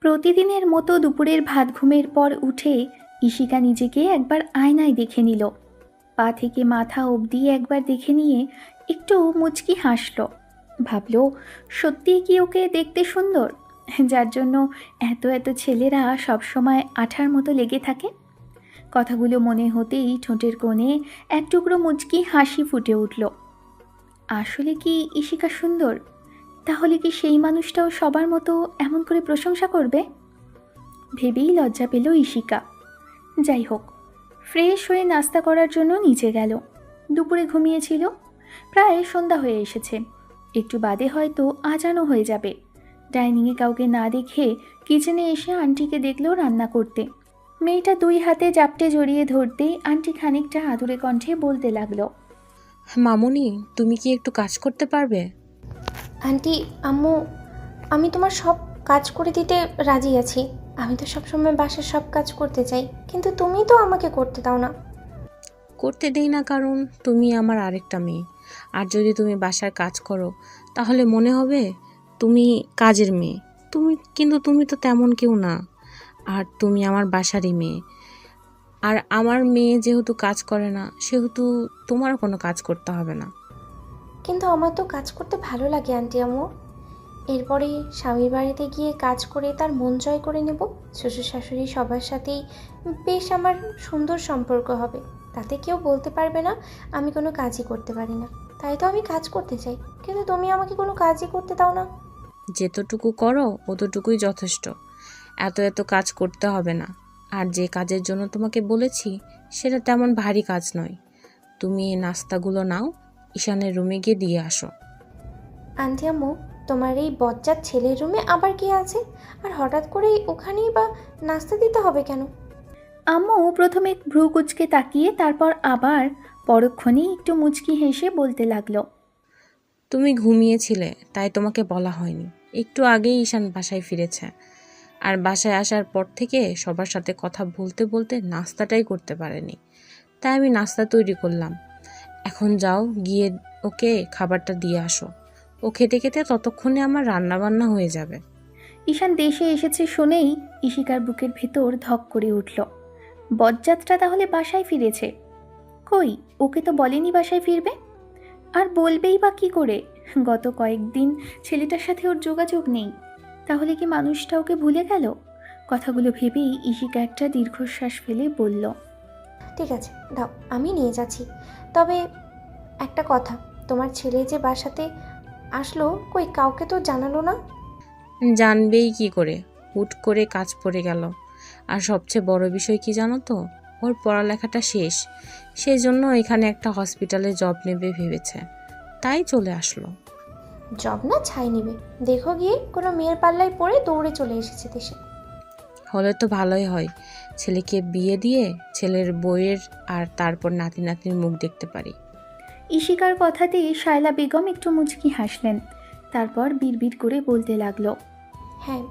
প্রতিদিনের মতো দুপুরের ভাত ঘুমের পর উঠে ইশিকা নিজেকে একবার আয়নায় দেখে নিল। পা থেকে মাথা অবধি একবার দেখে নিয়ে একটু মুচকি হাসল। ভাবল, সত্যিই কি ওকে দেখতে সুন্দর, যার জন্য এত এত ছেলেরা সবসময় আঠার মতো লেগে থাকে? কথাগুলো মনে হতেই ঠোঁটের কোণে এক টুকরো মুচকি হাসি ফুটে উঠল। আসলে কি ইশিকা সুন্দর? তাহলে কি সেই মানুষটাও সবার মতো এমন করে প্রশংসা করবে? ভেবেই লজ্জা পেল ইশিকা। যাই হোক, ফ্রেশ হয়ে নাস্তা করার জন্য নিচে গেল। দুপুরে ঘুমিয়েছিল। প্রায় সন্ধ্যা হয়ে এসেছে, একটু বাদে হয়তো আজানও হয়ে যাবে। ডাইনিংয়ে কাউকে না দেখে কিচেনে এসে আন্টিকে দেখলো রান্না করতে। মেয়েটা দুই হাতে জাপটে জড়িয়ে ধরতেই আন্টি খানিকটা আদুরে কণ্ঠে বলতে লাগলো, মামুনি, তুমি কি একটু কাজ করতে পারবে? আন্টি, আম্মু, আমি তোমার সব কাজ করে দিতে রাজি আছি। আমি তো সবসময় বাসার সব কাজ করতে চাই, কিন্তু তুমি তো আমাকে করতে দাও না। করতে দেই না কারণ তুমি আমার আরেকটা মেয়ে। আর যদি তুমি বাসার কাজ করো তাহলে মনে হবে তুমি কাজের মেয়ে। তুমি তো তেমন কেউ না। আর তুমি আমার বাসারই মেয়ে। আর আমার মেয়ে যেহেতু কাজ করে না, সেহেতু তোমারও কোনো কাজ করতে হবে না। কিন্তু আমার তো কাজ করতে ভালো লাগে আন্টি আম্মু। এরপরে স্বামীর বাড়িতে গিয়ে কাজ করে তার মন জয় করে নেব। শ্বশুর শাশুড়ি সবার সাথেই বেশ আমার সুন্দর সম্পর্ক হবে। তাতে কেউ বলতে পারবে না আমি কোনো কাজই করতে পারি না। তাই তো আমি কাজ করতে চাই, কিন্তু তুমি আমাকে কোনো কাজই করতে দাও না। যেতটুকু করো অতটুকুই যথেষ্ট। এত এত কাজ করতে হবে না। আর যে কাজের জন্য তোমাকে বলেছি সেটা তেমন ভারী কাজ নয়। তুমি এই নাস্তাগুলো নাও, ঈশানের রুমে গিয়ে দিয়ে আসো। আন্টি আম্মু, তোমার এই বজ্জাত ছেলের রুমে আবার কে আছে? আর হঠাৎ করেই ওখানেই বা নাস্তা দিতে হবে কেন? আম্মু প্রথমে ভ্রু কুঁচকে তাকিয়ে তারপর আবার পরক্ষণেই একটু মুচকি হেসে বলতে লাগলো, তুমি ঘুমিয়েছিলে তাই তোমাকে বলা হয়নি। একটু আগেই ঈশান বাসায় ফিরেছে। আর বাসায় আসার পর থেকে সবার সাথে কথা বলতে বলতে নাস্তাটাই করতে পারেনি। তাই আমি নাস্তা তৈরি করলাম। এখন যাও, গিয়ে ওকে খাবারটা দিয়ে আসো। ও খেতে খেতে ততক্ষণে আমার রান্না বান্না হয়ে যাবে। ঈশান দেশে এসেছে শুনেই ইশিকার বুকের ভেতর ধক করে উঠল। বজ্জাতটা তাহলে বাসায় ফিরেছে? কই, ওকে তো বলেনি বাসায় ফিরবে। আর বলবেই বা কি করে? গত কয়েকদিন ছেলেটার সাথে ওর যোগাযোগ নেই। তাহলে কি মানুষটা ওকে ভুলে গেল? কথাগুলো ভেবেই ইশিকা একটা দীর্ঘশ্বাস ফেলে বলল, ঠিক আছে, দাও, আমি নিয়ে যাচ্ছি। তবে একটা কথা, তোমার ছেলে যে বাসাতে আসলো, কই কাউকে তো জানালো না? জানবেই কি করে? হুট করে কাজ পড়ে গেল। আর সবচেয়ে বড় বিষয় কি জানো তো? ওর পড়ালেখাটা শেষ। সেই জন্য এখানে একটা হসপিটালে জব নেবে ভেবেছে। তাই চলে আসলো। জব না ছাই নিবে। দেখো গিয়ে কোনো মেয়ের পাল্লায় পড়ে দৌড়ে চলে এসেছে দেশে। হলে তো ভালোই হয়। ছেলেকে বিয়ে দিয়ে ছেলের বউয়ের আর তারপর নাতি নাতনির মুখ দেখতে পারি। ইশিকার কথাতেই শায়লা বেগম একটু মুচকি হাসলেন। তারপর বিড়বিড় করে বলতে লাগলো, হ্যাঁ,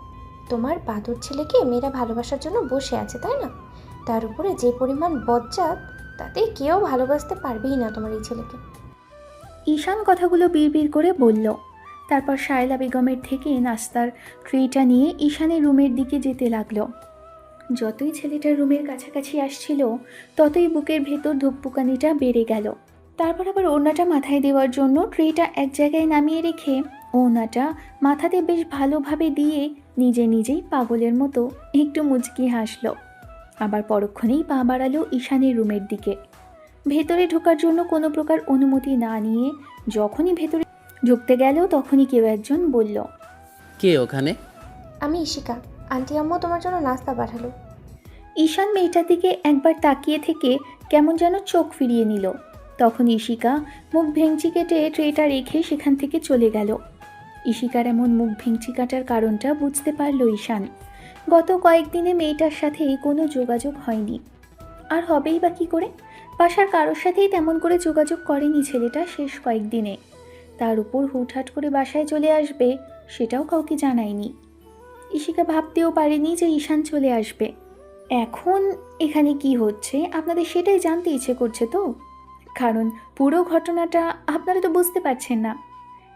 তোমার বাদর ছেলেকে মেয়েরা ভালোবাসার জন্য বসে আছে, তাই না? তার উপরে যে পরিমাণ বজ্জাত, তাতে কেউ ভালোবাসতে পারবেই না তোমার এই ছেলেকে। ঈশান কথাগুলো বিড়বিড় করে বলল। তারপর শায়লা বেগমের থেকে নাস্তার ট্রেটা নিয়ে ঈশানের রুমের দিকে যেতে লাগলো। যতই ছেলেটার রুমের কাছাকাছি আসছিল ততই বুকের ভেতর ধুকপুকানিটা বেড়ে গেল। তারপর আবার ওড়নাটা মাথায় দেওয়ার জন্য ট্রেটা এক জায়গায় নামিয়ে রেখে ওড়নাটা মাথাতে বেশ ভালোভাবে দিয়ে নিজে নিজেই পাগলের মতো একটু মুচকি হাসলো। আবার পরক্ষণেই পা বাড়ালো ঈশানের রুমের দিকে। ভেতরে ঢোকার জন্য কোনো প্রকার অনুমতি না নিয়ে যখনই ভেতরে ঢুকতে গেল তখনই কেউ একজন বলল, কে ওখানে? আমি ইশিকা। আন্টি আম্মু তোমার জন্য নাস্তা পাঠালো। ঈশান মেয়েটার দিকে একবার তাকিয়ে থেকে কেমন যেন চোখ ফিরিয়ে নিল। তখন ইশিকা মুখ ভেঙচি কেটে ট্রেটা রেখে সেখান থেকে চলে গেল। ইশিকার এমন মুখ ভেঙচি কাটার কারণটা বুঝতে পারল ঈশান। গত কয়েকদিনে মেয়েটার সাথে কোনো যোগাযোগ হয়নি, আর হবেই বা কী করে? বাসার কারোর সাথেই তেমন করে যোগাযোগ করেনি ছেলেটা শেষ কয়েকদিনে। তার উপর হুটহাট করে বাসায় চলে আসবে সেটাও কাউকে জানায়নি। ইশিকা ভাবতেও পারেনি যে ঈশান চলে আসবে। এখন এখানে কি হচ্ছে আপনাদের সেটাই জানতে ইচ্ছে করছে তো? কারণ পুরো ঘটনাটা আপনারা তো বুঝতে পারছেন না।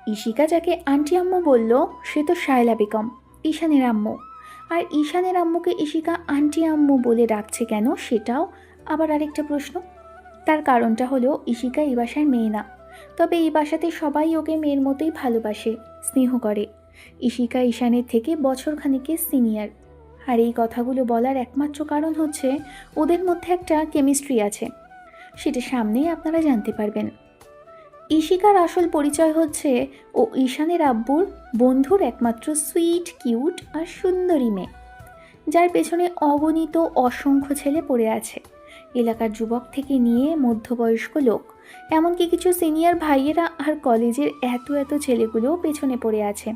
ইশিকা যাকে আন্টি আম্মু বলল সে তো শায়লা বেগম, ঈশানের আম্মু। আর ঈশানের আম্মুকে ইশিকা আন্টি আম্মু বলে ডাকছে কেন, সেটাও আবার আরেকটা প্রশ্ন। তার কারণটা হলো ইশিকা এই বাসার মেয়ে না, তবে এই বাসাতে সবাই ওকে মেয়ের মতোই ভালোবাসে, স্নেহ করে। ইশিকা ঈশানের থেকে বছর খানিকের সিনিয়র। আর এই কথাগুলো বলার একমাত্র কারণ হচ্ছে ওদের মধ্যে একটা কেমিস্ট্রি আছে, সেটা সামনেই আপনারা জানতে পারবেন। ইশিকার আসল পরিচয় হচ্ছে ও ঈশানের আব্বুর বন্ধুর একমাত্র সুইট, কিউট আর সুন্দরী মেয়ে, যার পেছনে অগণিত অসংখ্য ছেলে পড়ে আছে। এলাকার যুবক থেকে নিয়ে মধ্যবয়স্ক লোক, এমনকি কিছু সিনিয়র ভাইয়েরা আর কলেজের এত এত ছেলেগুলো পেছনে পড়ে আছে।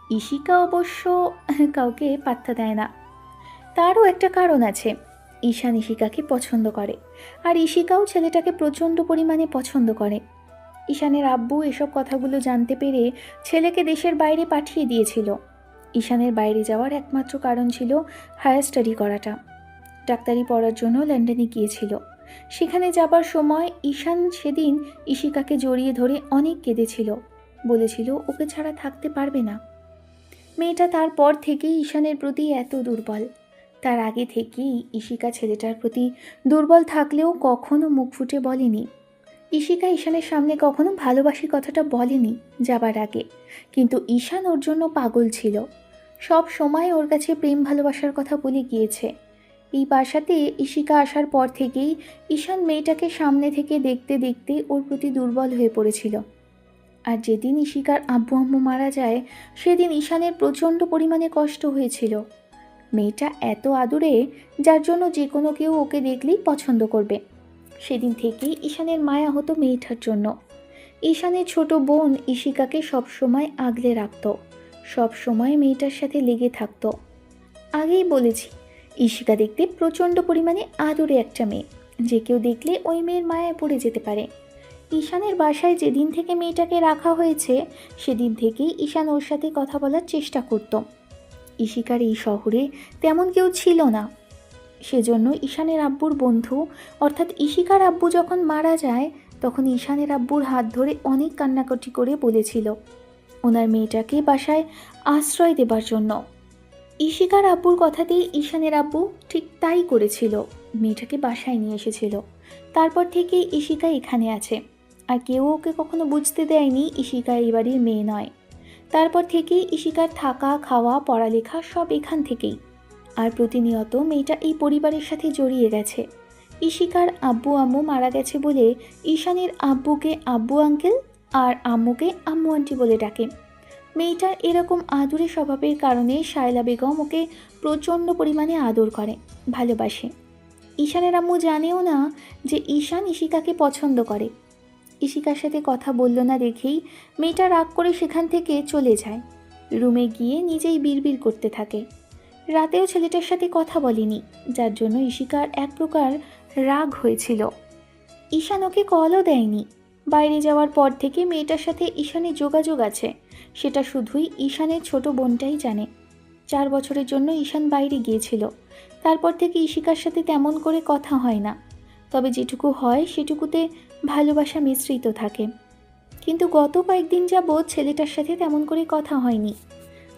ইশিকা অবশ্য কাউকে পাত্তা দেয় না। তারও একটা কারণ আছে, ঈশান ইশিকাকে পছন্দ করে, আর ইশিকাও ছেলেটাকে প্রচণ্ড পরিমাণে পছন্দ করে। ঈশানের আব্বু এসব কথাগুলো জানতে পেরে ছেলেকে দেশের বাইরে পাঠিয়ে দিয়েছিল। ঈশানের বাইরে যাওয়ার একমাত্র কারণ ছিল হায়ার স্টাডি করাটা। ডাক্তারি পড়ার জন্য লন্ডনে গিয়েছিল। সেখানে যাবার সময় ঈশান সেদিন ইশিকাকে জড়িয়ে ধরে অনেক কেঁদেছিল, বলেছিল ওকে ছাড়া থাকতে পারবে না। মেয়েটা তারপর থেকেই ঈশানের প্রতি এত দুর্বল। তার আগে থেকেই ইশিকা ছেলেটার প্রতি দুর্বল থাকলেও কখনো মুখ ফুটে বলেনি। ইশিকা ঈশানের সামনে কখনো ভালোবাসি কথাটা বলেনি যাবার আগে, কিন্তু ঈশান ওর জন্য পাগল ছিল। সব সময় ওর কাছে প্রেম ভালোবাসার কথা বলে গিয়েছে। এই বাসাতে ইশিকা আসার পর থেকেই ঈশান মেয়েটাকে সামনে থেকে দেখতে দেখতে ওর প্রতি দুর্বল হয়ে পড়েছিল। আর যেদিন ইশিকার আব্বু আম্মু মারা যায়, সেদিন ঈশানের প্রচণ্ড পরিমাণে কষ্ট হয়েছিল। মেয়েটা এত আদুরে, যার জন্য যে কোনো কেউ ওকে দেখলেই পছন্দ করবে। সেদিন থেকেই ঈশানের মায়া হতো মেয়েটার জন্য। ঈশানের ছোট বোন ইশিকাকে সবসময় আগলে রাখত, সবসময় মেয়েটার সাথে লেগে থাকতো। আগেই বলেছি, ইশিকা দেখতে প্রচণ্ড পরিমাণে আদুরে একটা মেয়ে, যে কেউ দেখলে ওই মেয়ের মায়ায় পড়ে যেতে পারে। ঈশানের বাসায় যেদিন থেকে মেয়েটাকে রাখা হয়েছে, সেদিন থেকেই ঈশান ওর সাথে কথা বলার চেষ্টা করত। ইশিকার এই শহরে তেমন কেউ ছিল না, সেজন্য ঈশানের আব্বুর বন্ধু অর্থাৎ ইশিকার আব্বু যখন মারা যায়, তখন ঈশানের আব্বুর হাত ধরে অনেক কান্নাকাটি করে বলেছিল ওনার মেয়েটাকে বাসায় আশ্রয় দেবার জন্য। ইশিকার আব্বুর কথাতেই ঈশানের আব্বু ঠিক তাই করেছিল, মেয়েটাকে বাসায় নিয়ে এসেছিল। তারপর থেকেই ইশিকা এখানে আছে, আর কেউ ওকে কখনো বুঝতে দেয়নি ইশিকা এই বাড়ির মেয়ে নয়। তারপর থেকেই ইশিকার থাকা, খাওয়া, পড়ালেখা সব এখান থেকেই। আর প্রতিনিয়ত মেয়েটা এই পরিবারের সাথে জড়িয়ে গেছে। ইশিকার আব্বু আম্মু মারা গেছে বলে ঈশানের আব্বুকে আব্বু আঙ্কেল আর আম্মুকে আম্মু আন্টি বলে ডাকে। মেয়েটার এরকম আদুরে স্বভাবের কারণে শায়লা বেগম ওকে প্রচণ্ড পরিমাণে আদর করে, ভালোবাসে। ঈশানের আম্মু জানেও না যে ঈশান ইশিকাকে পছন্দ করে। ইশিকার সাথে কথা বলল না দেখেই মেয়েটা রাগ করে সেখান থেকে চলে যায়। রুমে গিয়ে নিজেই বিড়বিড় করতে থাকে। রাতেও ছেলেটার সাথে কথা বলেনি, যার জন্য ইশিকার এক প্রকার রাগ হয়েছিল। ঈশান ওকে কলও দেয়নি। বাইরে যাওয়ার পর থেকে মেয়েটার সাথে ঈশানের যোগাযোগ আছে, সেটা শুধুই ঈশানের ছোট বোনটাই জানে। 4 বছরের জন্য ঈশান বাইরে গিয়েছিল, তারপর থেকে ইশিকার সাথে তেমন করে কথা হয় না। তবে যেটুকু হয় সেটুকুতে ভালোবাসা মিশ্রিত থাকে। কিন্তু গত কয়েকদিন যাবৎ ছেলেটার সাথে তেমন করে কথা হয়নি।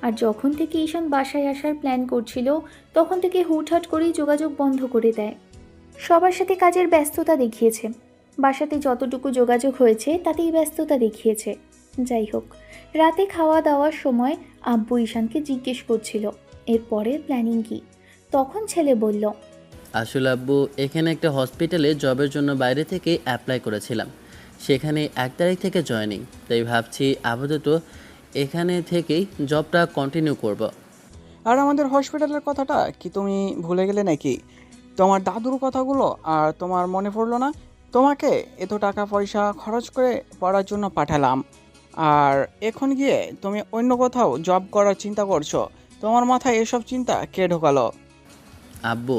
আর যখন থেকে ঈশান বাসায় আসার প্ল্যান করছিল, তখন থেকে হুটহাট করেই যোগাযোগ বন্ধ করে দেয়। সবার সাথে কাজের ব্যস্ততা দেখিয়েছে, বাসাতে যতটুকু যোগাযোগ হয়েছে তাতেই ব্যস্ততা দেখিয়েছে। যাই হোক, রাতে খাওয়া দাওয়ার সময় আব্বু ঈশানকে জিজ্ঞেস করছিল এর পরের প্ল্যানিং কি। তখন ছেলে বলল, আসলে আব্বু, এখানে একটা হসপিটালে জবের জন্য বাইরে থেকে অ্যাপ্লাই করেছিলাম, সেখানে 1 তারিখ থেকে জয়েনিং, তাই ভাবছি আপাতত এখানে থেকেই জবটা কন্টিনিউ করব। আর আমাদের হসপিটালের কথাটা কি তুমি ভুলে গেলে নাকি? তোমার দাদুর কথাগুলো আর তোমার মনে পড়লো না? তোমাকে এত টাকা পয়সা খরচ করে পড়ার জন্য পাঠালাম, আর এখন গিয়ে তুমি অন্য কোথাও জব করার চিন্তা করছো। তোমার মাথায় এসব চিন্তা কে ঢোকালো? আব্বু,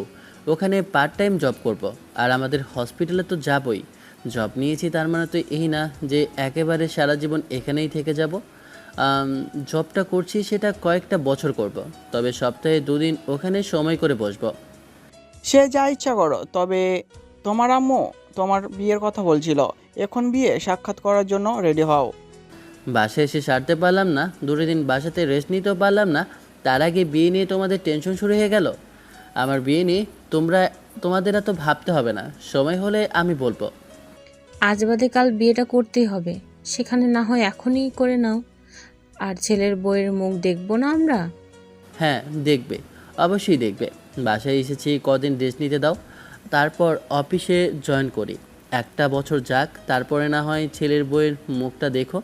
ওখানে পার্ট টাইম জব করব, আর আমাদের হসপিটালে তো যাবই। জব নিয়েছি তার মানে তো এই না যে একেবারে সারা জীবন এখানেই থেকে যাব। জবটা করছি সেটা কয়েকটা বছর করব, তবে সপ্তাহে 2 দিন ওখানে সময় করে বসবো। সে যা ইচ্ছা করো, তবে তোমার আম্মু তোমার বিয়ের কথা বলছিল, এখন বিয়ে সাক্ষাৎ করার জন্য রেডি হও। বাসায় এসে সারতে পারলাম না, 2 দিন বাসাতে রেস্ট নিতেও পারলাম না, তার আগে বিয়ে নিয়ে তোমাদের টেনশন শুরু হয়ে গেল। আমার বিয়ে নিয়ে তোমাদের এত ভাবতে হবে না, সময় হলে আমি বলবো। আজ বাদে কাল বিয়েটা করতেই হবে, সেখানে না হয় এখনই করে নাও। আর ছেলের বউয়ের মুখ দেখবো না আমরা? হ্যাঁ দেখবে, অবশ্যই দেখবে। বাসায় এসেছি, কদিন রেস্ট নিতে দাও, তারপর অফিসে জয়েন করি। একটা বছর যাক, তারপরে না হয় ছেলের বউয়ের মুখটা দেখো।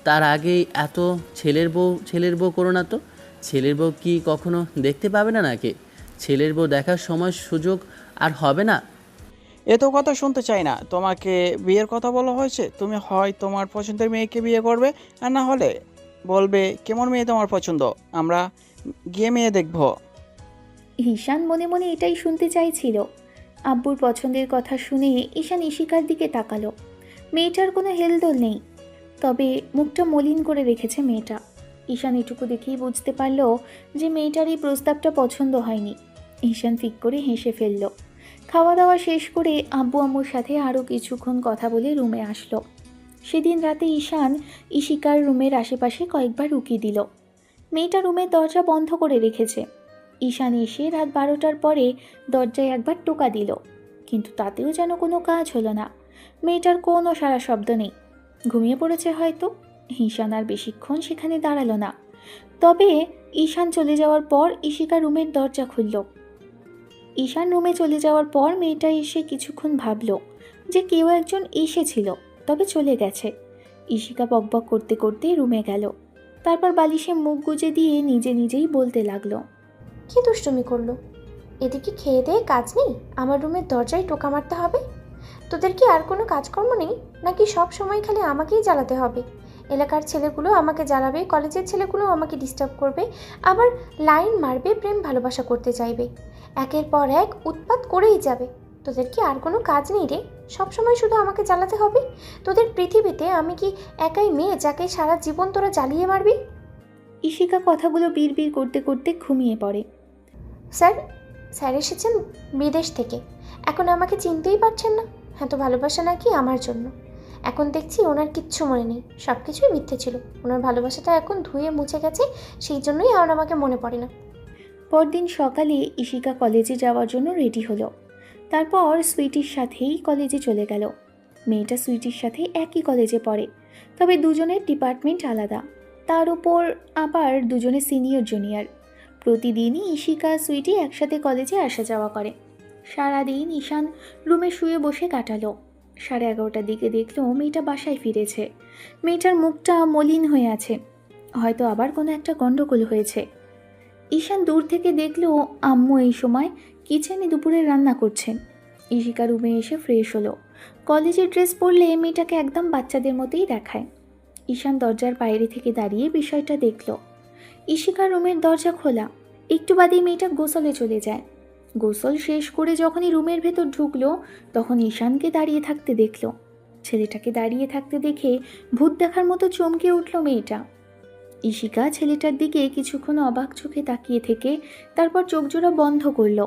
তার আগেই এত ছেলের বউ করো না তো। ছেলের বউ কি কখনো দেখতে পাবে না নাকি? ছেলের বউ দেখার সময় সুযোগ আর হবে না? এত কথা শুনতে চাই না। তোমাকে বিয়ের কথা বলা হয়েছে, তুমি হয় তোমার পছন্দের মেয়েকে বিয়ে করবে, আর না হলে বলবে কেমন মেয়ে তোমার পছন্দ, আমরা গিয়ে মেয়ে দেখব। ঈশান মনে মনে এটাই শুনতে চাইছিল। আব্বুর পছন্দের কথা শুনে ঈশান ইশিকার দিকে তাকালো। মেয়েটার কোনো হেলদোল নেই, তবে মুখটা মলিন করে রেখেছে মেয়েটা। ঈশান এটুকু দেখেই বুঝতে পারল যে মেয়েটার এই প্রস্তাবটা পছন্দ হয়নি। ঈশান ফিক করে হেসে ফেলল। খাওয়া দাওয়া শেষ করে আব্বু আম্মুর সাথে আরও কিছুক্ষণ কথা বলে রুমে আসলো। সেদিন রাতে ঈশান ইশিকার রুমের আশেপাশে কয়েকবার উকি দিল। মেয়েটা রুমের দরজা বন্ধ করে রেখেছে। ঈশান এসে রাত 12টার পরে দরজায় একবার টোকা দিল, কিন্তু তাতেও যেন কোনো কাজ হলো না। মেয়েটার কোনো সাড়া শব্দ নেই, ঘুমিয়ে পড়েছে হয়তো। ঈশান আর বেশিক্ষণ সেখানে দাঁড়ালো না। তবে ঈশান চলে যাওয়ার পর ইশিকা রুমের দরজা খুলল। ঈশান রুমে চলে যাওয়ার পর মেয়েটা এসে কিছুক্ষণ ভাবল যে কেউ একজন এসেছিল, তবে চলে গেছে। ইশিকা বকবক করতে করতে রুমে গেল। তারপর বালিশে মুখ গুজে দিয়ে নিজে নিজেই বলতে লাগলো, কি দুষ্টুমি করলো? এদিকে খেয়ে দিয়ে কাজ নেই, আমার রুমের দরজায় টোকা মারতে হবে? তোদের কি আর কোনো কাজকর্ম নেই, নাকি সব সময় খালি আমাকেই জ্বালাতে হবে? এলাকার ছেলেগুলো আমাকে জ্বালাবে, কলেজের ছেলেগুলো আমাকে ডিস্টার্ব করবে, আবার লাইন মারবে, প্রেম ভালোবাসা করতে চাইবে, একের পর এক উৎপাত করেই যাবে। তোদের কি আর কোনো কাজ নেই রে? সব সময় শুধু আমাকে জ্বালাতে হবে? তোদের পৃথিবীতে আমি কি একাই মেয়ে যাকে সারা জীবন তোরা জ্বালিয়ে মারবি? ইশিকা কথাগুলো বিড়বিড় করতে করতে ঘুমিয়ে পড়ে। স্যার স্যার এসেছেন বিদেশ থেকে, এখন আমাকে চিনতেই পারছেন না। এত ভালোবাসা নাকি আমার জন্য? এখন দেখছি ওনার কিচ্ছু মনে নেই, সব কিছুই মিথ্যে ছিল। ওনার ভালোবাসাটা এখন ধুয়ে মুছে গেছে, সেই জন্যই আর আমাকে মনে পড়ে না। পরদিন সকালে ইশিকা কলেজে যাওয়ার জন্য রেডি হলো। তারপর সুইটির সাথেই কলেজে চলে গেল। মেয়েটা সুইটির সাথে একই কলেজে পড়ে, তবে দুজনের ডিপার্টমেন্ট আলাদা। তার উপর আবার দুজনে সিনিয়র জুনিয়র। প্রতিদিনই ইশিকা সুইটি একসাথে কলেজে আসা যাওয়া করে। সারাদিন ঈশান রুমে শুয়ে বসে কাটালো। 11:30টার দিকে দেখলো মেয়েটা বাসায় ফিরেছে। মেয়েটার মুখটা মলিন হয়ে আছে, হয়তো আবার কোনো একটা গন্ডগোল হয়েছে। ঈশান দূর থেকে দেখলো আম্মু এই সময় কিচেনে দুপুরে রান্না করছেন। ইশিকা রুমে এসে ফ্রেশ হলো। কলেজের ড্রেস পরলে মেয়েটাকে একদম বাচ্চাদের মতোই দেখায়। ঈশান দরজার বাইরে থেকে দাঁড়িয়ে বিষয়টা দেখলো। ইশিকার রুমের দরজা খোলা। একটু বাদেই মেয়েটা গোসলে চলে যায়। গোসল শেষ করে যখনই রুমের ভেতর ঢুকলো, তখন ঈশানকে দাঁড়িয়ে থাকতে দেখলো। ছেলেটাকে দাঁড়িয়ে থাকতে দেখে ভূত দেখার মতো চমকে উঠল মেয়েটা। ইশিকা ছেলেটার দিকে কিছুক্ষণ অবাক চোখে তাকিয়ে থেকে তারপর চোখজোড়া বন্ধ করলো।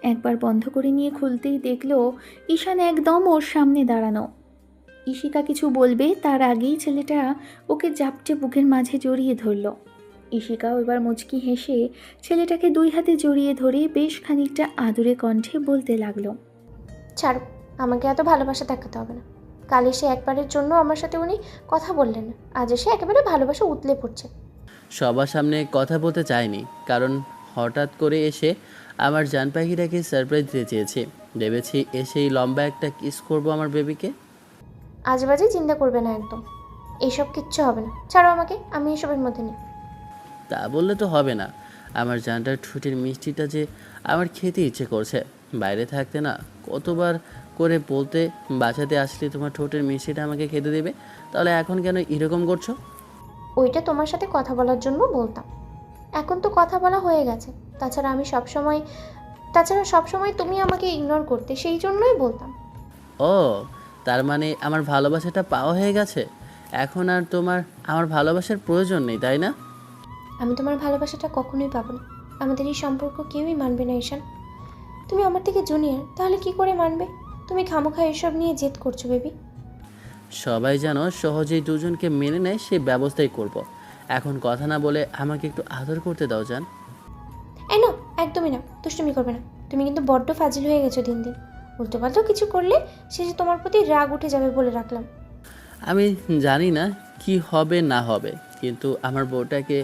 একবার বন্ধ করে নিয়ে খুলতেই দেখলো ঈশান একদম ওর সামনে দাঁড়ানো। ইশিকা কিছু বলবে তার আগেই ছেলেটা ওকে জাপটে বুকের মাঝে জড়িয়ে ধরল। ইশিকাও এবার মুচকি হেসে ছেলেটাকে 2 হাতে জড়িয়ে ধরে বেশ খানিকটা আদুরে কণ্ঠে বলতে লাগলো, ছাড়ো, আমাকে এত ভালোবাসা দেখাতে হবে না। কাল এসে একবারের জন্য আমার সাথে উনি কথা বললেন না, আজ এসে একেবারে ভালোবাসা উতলে পড়ছে। সবার সামনে কথা বলতে চাইনি, কারণ হঠাৎ করে এসে আমার জান পাখিটাকে সারপ্রাইজ দিতে চেয়েছি। ভেবেছি এসেই লম্বা একটা কিস করব আমার বেবিকে। আজ বাজে চিন্তা করবে না একদম, এইসব কিচ্ছু হবে না। ছাড়ো আমাকে, আমি এসবের মধ্যে নেই। তা বললে তো হবে না, আমার জানটার ঠোঁটের মিষ্টিটা যে আমার খেতে ইচ্ছে করছে। বাইরে থাকতে না কতবার করে বলতে, বাসাতে আসলে তোমার ঠোঁটের মিষ্টিটা আমাকে খেতে দেবে, তাহলে এখন কেন এরকম করছো? ওইটা তোমার সাথে কথা বলার জন্য বলতাম, এখন তো কথা বলা হয়ে গেছে। তাছাড়া সবসময় তুমি আমাকে ইগনোর করতে, সেই জন্যই বলতাম। ও, তার মানে আমার ভালোবাসাটা পাওয়া হয়ে গেছে, এখন আর তোমার আমার ভালোবাসার প্রয়োজন নেই, তাই না? আমি তোমার ভালোবাসাটা কখনোই পাবো না। আমাদের এই সম্পর্ক কেউই মানবে না ঈশান। তুমি আমার থেকে জুনিয়র, তাহলে কি করে মানবে? তুমি খামোখা এসব নিয়ে জেদ করছো বেবি। সবাই যেন সহজেই দুজনকে মেনে নেয় সে ব্যবস্থাই করব। এখন কথা না বলে আমাকে একটু আদর করতে দাও জান। এই না, একদমই না, দুষ্টুমি করবে না। তুমি কিন্তু বড্ড ফাজিল হয়ে গেছো দিন দিন। উল্টোপাল্টা কিছু করলে শেষে তোমার প্রতি রাগ উঠে যাবে বলে রাখলাম। আমি জানি না কি হবে না হবে, কিন্তু আমার বউটাকে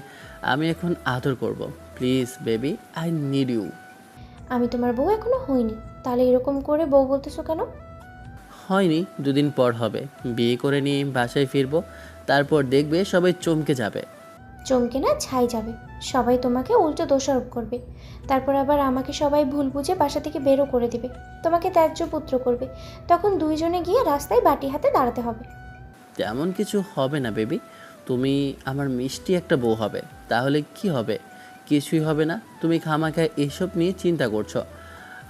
আমি এখন আদর করব। Please baby, I need you. আমি তোমার বউ এখনো হইনি, তাহলে এরকম করে বউ বলতেছো কেন? হয়নি, 2 দিন পর হবে। বিয়ে করে নিয়ে বাসায় ফিরবো, তারপর দেখবে সবাই চমকে যাবে। চমকে না, ছাই যাবে। সবাই তোমাকে উল্টো দোষারোপ করবে। তারপর আবার আমাকে সবাই ভুল বুঝে বাসা থেকে বেরও করে দিবে। তোমাকে ত্যায্য পুত্র করবে। তখন দুইজনে গিয়ে রাস্তায় বাটি হাতে দাঁড়াতে হবে। তেমন কিছু হবে না বেবি, তুমি আমার মিষ্টি একটা বউ হবে। তাহলে কি হবে? কিছুই হবে না। তুমি খামাখা এসব নিয়ে চিন্তা করছো।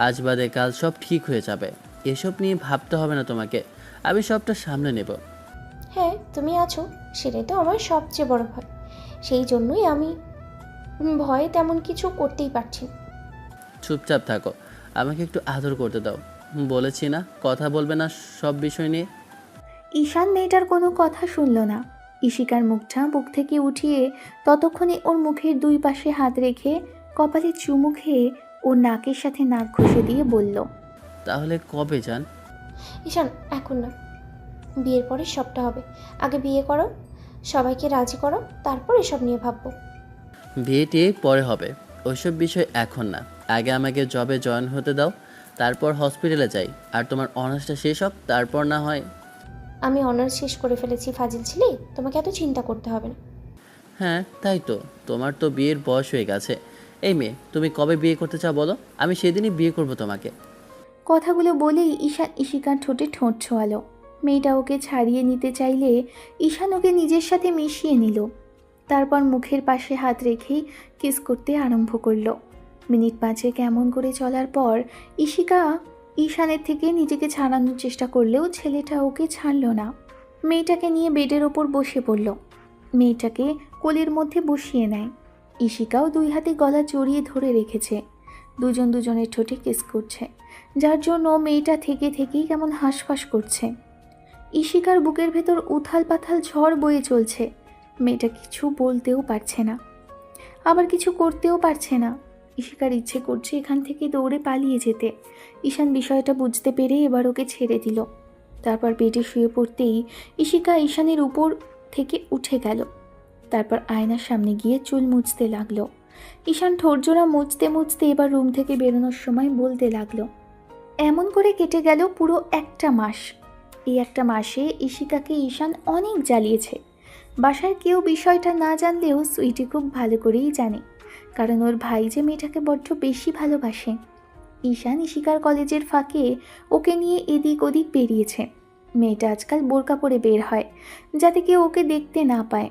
আজ বাদে কাল সব ঠিক হয়ে যাবে। এসব নিয়ে ভাবতে হবে না তোমাকে, আমি সবটা সামলে নেব। হ্যাঁ, তুমি আছো, সেটাই তো আমার সবচেয়ে বড় ভয়। সেই জন্যই আমি ভয়ে তেমন কিছু করতেই পারছি না। চুপচাপ থাকো, আমাকে একটু আদর করতে দাও। বলেছি না কথা বলবে না সব বিষয় নিয়ে। ঈশান মেয়েটার কোনো কথা শুনল না। ইশিকার মুখটা বুক থেকে উঠিয়ে ততক্ষণে ওর মুখের দুই পাশে হাত রেখে কপালে চুমু খেয়ে ওর নাকের সাথে নাক ঘষে দিয়ে বলল, তাহলে কবে যান? ঈশান, এখন না, বিয়ের পরে সবটা হবে। আগে বিয়ে করো, সবাইকে রাজি করো, তারপর এসব নিয়ে ভাববো। বিয়েটি পরে হবে, ওইসব বিষয় এখন না। আগে আমাকে জবে জয়েন হতে দাও, তারপর হসপিটালে যাই। আর তোমার অনার্সটা শেষ হোক, তারপর না হয়। আমি অনার্স শেষ করে ফেলেছি ফাজিল ছেলে, তোমাকে এত চিন্তা করতে হবে না। হ্যাঁ তাই তো, তোমার তো বিয়ের বয়স হয়ে গেছে। এই মেয়ে, তুমি কবে বিয়ে করতে চাও বলো, আমি সেদিনই বিয়ে করব তোমাকে। কথাগুলো বলেই ঈশান ইশিকার ঠোঁটে ঠোঁট ছোঁয়ালো। মেয়েটা ওকে ছাড়িয়ে নিতে চাইলে ঈশান ওকে নিজের সাথে মিশিয়ে নিল। তারপর মুখের পাশে হাত রেখেই কিস করতে আরম্ভ করলো। মিনিট 5 কেমন করে চলার পর ইশিকা ঈশানের থেকে নিজেকে ছাড়ানোর চেষ্টা করলেও ছেলেটা ওকে ছাড়ল না। মেয়েটাকে নিয়ে বেডের ওপর বসে পড়ল। মেয়েটাকে কোলের মধ্যে বসিয়ে নেয়। ইশিকাও 2 হাতে গলা জড়িয়ে ধরে রেখেছে। দুজন দুজনের ঠোঁটে কিস করছে, যার জন্য মেয়েটা থেকে থেকেই কেমন হাঁসফাঁস করছে। ইশিকার বুকের ভেতর উথাল পাথাল ঝড় বয়ে চলছে। মেয়েটা কিছু বলতেও পারছে না, আবার কিছু করতেও পারছে না। ইশিকার ইচ্ছে করছে এখান থেকে দৌড়ে পালিয়ে যেতে। ঈশান বিষয়টা বুঝতে পেরে এবার ওকে ছেড়ে দিল। তারপর বেডে শুয়ে পড়তেই ইশিকা ঈশানের উপর থেকে উঠে গেল। তারপর আয়নার সামনে গিয়ে চুল মুছতে লাগলো। ঈশান ঠোরজোড়া মুছতে মুছতে এবার রুম থেকে বেরোনোর সময় বলতে লাগলো, এমন করে কেটে গেল পুরো 1 মাস। এই 1 মাসে ইশিকাকে ঈশান অনেক জ্বালিয়েছে। বাসার কেউ বিষয়টা না জানলেও সুইটি খুব ভালো করেই জানে, কারণ ওর ভাই যে মেয়েটাকে বড্ড বেশি ভালোবাসে। ঈশান ইশিকার কলেজের ফাঁকে ওকে নিয়ে এদিক ওদিক বেরিয়েছে। মেয়েটা আজকাল বোরকা পরে বের হয়, যাতে কেউ ওকে দেখতে না পায়।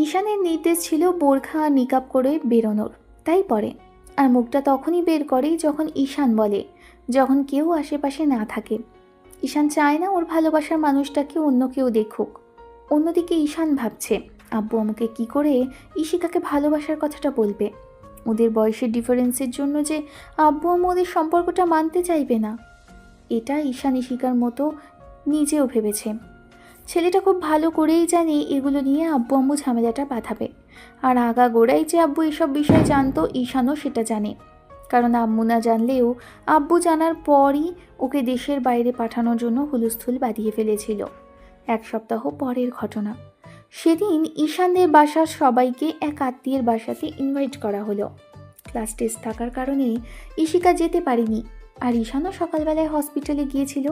ঈশানের নির্দেশ ছিল বোরখা আর নিকাব করে বেরোনোর, তাই পরে। আর মুখটা তখনই বের করে যখন ঈশান বলে, যখন কেউ আশেপাশে না থাকে। ঈশান চায় না ওর ভালোবাসার মানুষটাকে অন্য কেউ দেখুক। অন্যদিকে ঈশান ভাবছে, আব্বু আমাকে কি করে ইশিকাকে ভালোবাসার কথাটা বলবে। ওদের বয়সের ডিফারেন্সের জন্য যে আব্বু আম্মু ওদের সম্পর্কটা মানতে চাইবে না। এটা ঈশান ইশিকার মতো নিজেও ভেবেছে। ছেলেটা খুব ভালো করেই জানে এগুলো নিয়ে আব্বু আম্মু ঝামেলাটা বাঁধাবে। আর আগাগোড়াই যে আব্বু এসব বিষয় জানতো, ঈশানও সেটা জানে। কারণ আম্মু না জানলেও আব্বু জানার পরই ওকে দেশের বাইরে পাঠানোর জন্য হুলস্থুল বাঁধিয়ে ফেলেছিল। 1 সপ্তাহ পরের ঘটনা। সেদিন ঈশানদের বাসার সবাইকে এক আত্মীয়ের বাসাতে ইনভাইট করা হলো। ক্লাস টেস্ট থাকার কারণে ইশিকা যেতে পারেনি। আর ঈশানও সকালবেলায় হসপিটালে গিয়েছিল।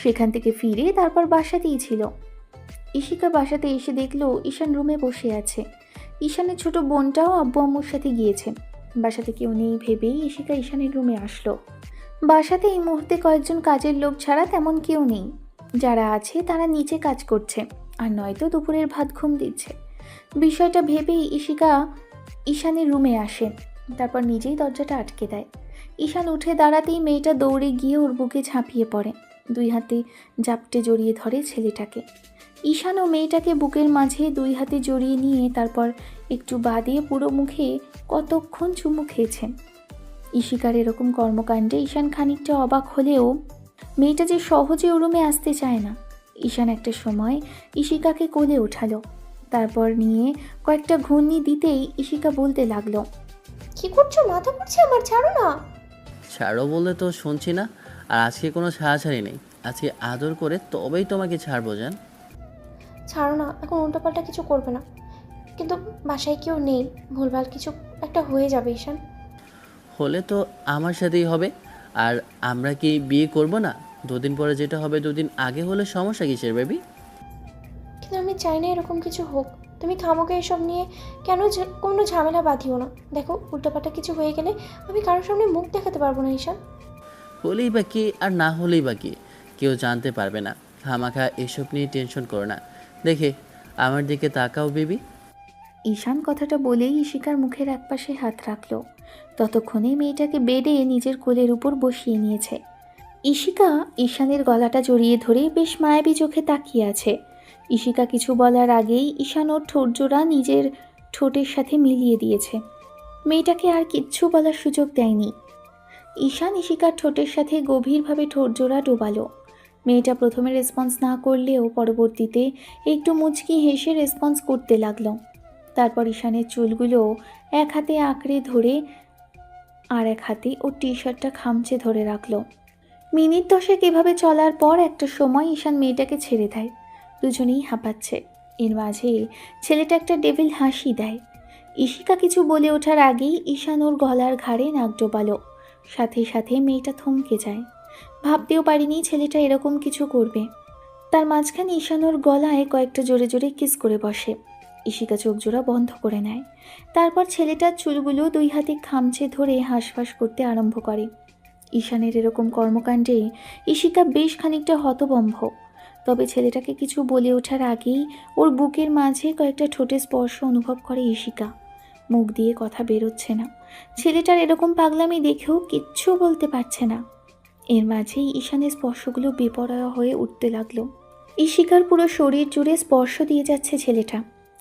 সেখান থেকে ফিরে তারপর বাসাতেই ছিল। ইশিকা বাসাতে এসে দেখলো ঈশান রুমে বসে আছে। ঈশানের ছোট বোনটাও আব্বু আম্মুর সাথে গিয়েছে। বাসাতে কেউ নেই ভেবেই ইশিকা ঈশানের রুমে আসলো। বাসাতে এই মুহূর্তে কয়েকজন কাজের লোক ছাড়া তেমন কেউ নেই। যারা আছে তারা নিচে কাজ করছে, আর নয়তো দুপুরের ভাত ঘুম দিচ্ছে। বিষয়টা ভেবেই ইশিকা ঈশানের রুমে আসে। তারপর নিজেই দরজাটা আটকে দেয়। ঈশান উঠে দাঁড়াতেই মেয়েটা দৌড়ে গিয়ে ওর বুকে ঝাঁপিয়ে পড়ে। 2 হাতে জাপটে জড়িয়ে ধরে ছেলেটাকে। ঈশান ও মেয়েটাকে বুকের মাঝে 2 হাতে জড়িয়ে নিয়ে তারপর একটু বাদে পুরো মুখে কতক্ষণ চুমু খেয়েছেন। ইশিকার এরকম কর্মকাণ্ডে ঈশান খানিকটা অবাক হলেও মেয়েটা যে সহজে ও রুমে আসতে চায় না। ঈশান একটা সময় ইশিকাকে কোলে ওঠালো। তারপর নিয়ে কয়েকটা ঘূর্ণি দিতেই ইশিকা বলতে লাগলো, কি করছো? মাথা পড়ছে আমার, ছাড়ো না। ছাড়ো বলে তো শুনছি না। আর আজকে কোনো ছাড়াছাড়ি নেই, আজকে আদর করে তবেই তোমাকে ছাড়বো জান। ছাড়ো না, এখন উল্টোপাল্টা কিছু করবে না। কিন্তু বাসায় কেউ নেই, ভুলভাল কিছু একটা হয়ে যাবে ঈশান। হলে তো আমার সাথেই হবে। আর আমরা কি বিয়ে করব না? দুদিন পরে যেটা হবে দুদিন আগে হলে সমস্যা কিসের বেবি? কিন্তু আমি চাই না এরকম কিছু হোক। তুমি খামোকে এসব নিয়ে কেন কোনো ঝামেলা বাঁধিও না। দেখো, উল্টোপাল্টা কিছু হয়ে গেলে আমি কারোর সামনে মুখ দেখাতে পারবো না ঈশান। হলেই বা কি আর না হলেই বা কি, কেউ জানতে পারবে না। খামাখা এসব নিয়ে টেনশন করো না। দেখে আমার দিকে তাকাও বেবি। ঈশান কথাটা বলেই ইশিকার মুখের একপাশে হাত রাখল। ততক্ষণে মেয়েটাকে বেডে নিজের কোলের উপর বসিয়ে নিয়েছে। ইশিকা ঈশানের গলাটা জড়িয়ে ধরে বেশ মায়াবী চোখে তাকিয়ে আছে। ইশিকা কিছু বলার আগেই ঈশান ওর ঠোঁটজোড়া নিজের ঠোঁটের সাথে মিলিয়ে দিয়েছে। মেয়েটাকে আর কিচ্ছু বলার সুযোগ দেয়নি। ঈশান ইশিকার ঠোঁটের সাথে গভীরভাবে ঠোঁটজোড়া ডোবালো। মেয়েটা প্রথমে রেসপন্স না করলেও পরবর্তীতে একটু মুচকি হেসে রেসপন্স করতে লাগলো। তারপর ঈশানের চুলগুলো এক হাতে আঁকড়ে ধরে আর এক হাতে ওর টি শার্টটা খামচে ধরে রাখলো। মিনিট 10 এভাবে চলার পর একটা সময় ঈশান মেয়েটাকে ছেড়ে দেয়। দুজনেই হাঁপাচ্ছে। এর মাঝে ছেলেটা একটা ডেভিল হাসি দেয়। ইশিকা কিছু বলে ওঠার আগেই ঈশান ওর গলার ঘাড়ে নাক ডোবালো। সাথে সাথে মেয়েটা থমকে যায়। ভাবতেও পারিনি ছেলেটা এরকম কিছু করবে। তার মাঝখানে ঈশান ওর গলায় কয়েকটা জোরে জোরে কিস করে বসে। ইশিকা চোখ জোড়া বন্ধ করে নেয়। তারপর ছেলেটার চুলগুলো 2 হাতে খামচে ধরে হাঁসফাঁস করতে আরম্ভ করে। ঈশানের এরকম কর্মকাণ্ডে ইশিকা বেশ খানিকটা হতভম্ব। তবে ছেলেটাকে কিছু বলে ওঠার আগেই ওর বুকের মাঝে কয়েকটা ঠোঁটের স্পর্শ অনুভব করে ইশিকা। মুখ দিয়ে কথা বেরোচ্ছে না। ছেলেটার এরকম পাগলামি দেখেও কিচ্ছু বলতে পারছে না। এর মাঝেই ঈশানের স্পর্শগুলো বেপরোয়া হয়ে উঠতে লাগলো। ইশিকার পুরো শরীর জুড়ে স্পর্শ দিয়ে যাচ্ছে ছেলেটা।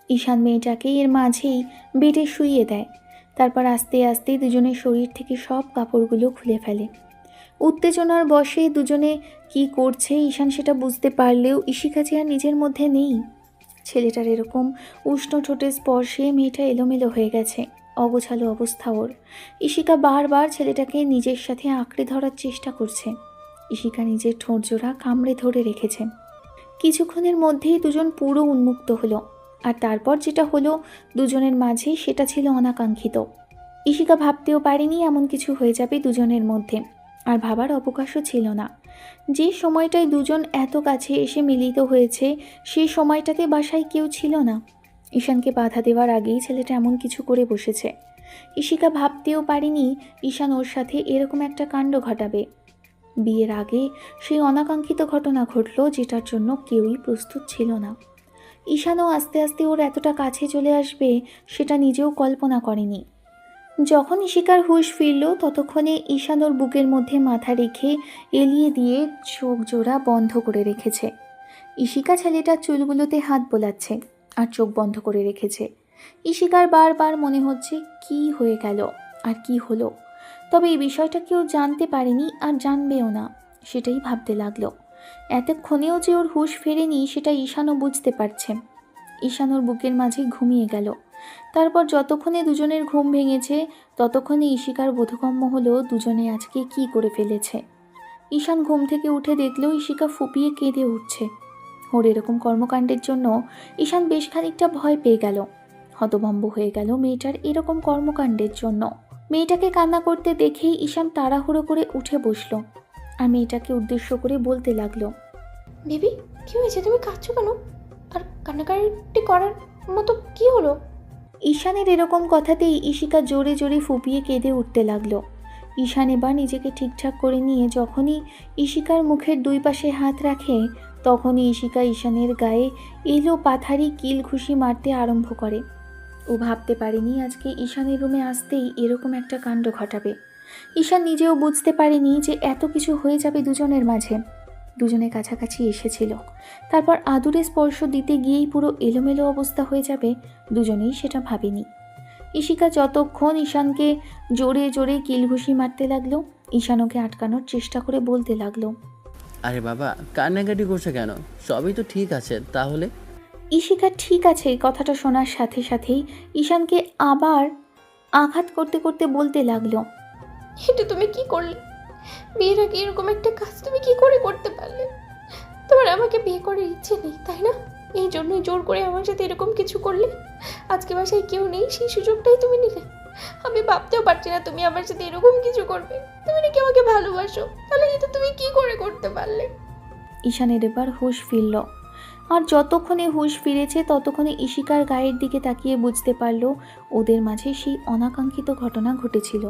ঈশান মেয়েটাকে এর মাঝেই বেডে শুইয়ে দেয়। তারপর আস্তে আস্তে দুজনের শরীর থেকে সব কাপড়গুলো খুলে ফেলে। উত্তেজনার বশে দুজনে কি করছে ঈশান সেটা বুঝতে পারলেও ইশিকা যে আর নিজের মধ্যে নেই। ছেলেটার এরকম উষ্ণ ঠোঁটের স্পর্শে মেয়েটা এলোমেলো হয়ে গেছে, অগোছালো অবস্থা ওর। ইশিকা বারবার ছেলেটাকে নিজের সাথে আঁকড়ে ধরার চেষ্টা করছে। ইশিকা নিজের ঠোঁট জোড়া কামড়ে ধরে রেখেছে। কিছুক্ষণের মধ্যেই দুজন পুরো উন্মুক্ত হলো। আর তারপর যেটা হলো দুজনের মাঝে সেটা ছিল অনাকাঙ্ক্ষিত। ইশিকা ভাবতেও পারেনি এমন কিছু হয়ে যাবে দুজনের মধ্যে, আর ভাবার অবকাশও ছিল না। যে সময়টায় দুজন এত কাছে এসে মিলিত হয়েছে সেই সময়টাতে বাসায় কেউ ছিল না। ঈশানকে বাধা দেওয়ার আগেই ছেলেটা এমন কিছু করে বসেছে। ইশিকা ভাবতেও পারেনি ঈশান ওর সাথে এরকম একটা কাণ্ড ঘটাবে। বিয়ের আগে সেই অনাকাঙ্ক্ষিত ঘটনা ঘটল যেটার জন্য কেউই প্রস্তুত ছিল না। ঈশানও আস্তে আস্তে ওর এতটা কাছে চলে আসবে সেটা নিজেও কল্পনা করেনি। যখন ইশিকার হুঁশ ফিরল ততক্ষণে ঈশান ওর বুকের মধ্যে মাথা রেখে এলিয়ে দিয়ে চোখ জোড়া বন্ধ করে রেখেছে। ইশিকা ছেলেটার চুলগুলোতে হাত বোলাচ্ছে আর চোখ বন্ধ করে রেখেছে। ইশিকার বারবার মনে হচ্ছে কি হয়ে গেল আর কি হলো। তবে এই বিষয়টা কেউ জানতে পারেনি আর জানবেও না, সেটাই ভাবতে লাগলো। এতক্ষণেও যে ওর হুঁশ ফেরেনি সেটা ঈশানও বুঝতে পারছে। ঈশান ওর বুকের মাঝে ঘুমিয়ে গেল। তারপর যতক্ষণে দুজনের ঘুম ভেঙেছে ততক্ষণে ইশিকার বোধগম্য হলো দুজনে আজকে কি করে ফেলেছে। ঈশান ঘুম থেকে উঠে দেখলেও ইশিকা ফুপিয়ে কেঁদে উঠছে। ওর এরকম কর্মকাণ্ডের জন্য ঈশান বেশ খানিকটা ভয় পেয়ে গেল। হতভম্ব হয়ে গেল মেয়েটার এরকম কর্মকাণ্ডের জন্য। মেয়েটাকে কান্না করতে দেখেই ঈশান তাড়াহুড়ো করে উঠে বসলো আর মেয়েটাকে উদ্দেশ্য করে বলতে লাগলো, বেবি, কি হয়েছে? তুমি কাঁদছো কেন? আর কান্নাকাটি করার মতো কি হলো? ঈশানের এরকম কথাতেই ইশিকা জোরে জোরে ফুপিয়ে কেঁদে উঠতে লাগলো। ঈশান এবার নিজেকে ঠিকঠাক করে নিয়ে যখনই ইশিকার মুখের 2 পাশে হাত রাখে তখনই ইশিকা ঈশানের গায়ে এলো পাথারি কিল ঘুষি মারতে আরম্ভ করে। ও ভাবতে পারেনি আজকে ঈশানের রুমে আসতেই এরকম একটা কাণ্ড ঘটাবে। ঈশান নিজেও বুঝতে পারেনি যে এত কিছু হয়ে যাবে দুজনের মাঝে। দুজনে কাছাকাছি এসেছিল, তারপর আদুরে স্পর্শ দিতে গিয়েই পুরো এলোমেলো অবস্থা হয়ে যাবে দুজনেই সেটা ভাবেনি। ইশিকা যতক্ষণ ঈশানকে জোরে জোরে কিলঘুষি মারতে লাগলো, ঈশান ওকে আটকানোর চেষ্টা করে বলতে লাগলো, আরে বাবা, কান্নাকাটি করছে কেন? সবই তো ঠিক আছে। তাহলে ঈশিকা ঠিক আছে এই কথাটা শোনার সাথে সাথেই ঈশানকে আবার আঘাত করতে করতে বলতে লাগলো, এটা তুমি কি করলে? বিয়ের আগে এরকম একটা কাজ তুমি কি করে করতে পারলে? তোমার আমাকে বিয়ে করার ইচ্ছে নেই তাই না? এই জন্যই জোর করে আমার সাথে এরকম কিছু করলে। আজকে বাসায় কেউ নেই, সেই সুযোগটাই তুমি নিলে। আমি ভাবতেও পারছি না তুমি আমার সাথে এরকম কিছু করবে। তুমি নাকি আমাকে ভালোবাসো, তাহলে এটা তুমি কি করে করতে পারলে? ঈশানের এবার হুঁশ ফিরল। আর যতক্ষণে হুঁশ ফিরেছে ততক্ষণে ঈশিকার গায়ের দিকে তাকিয়ে বুঝতে পারল ওদের মাঝে সেই অনাকাঙ্ক্ষিত ঘটনা ঘটেছিল,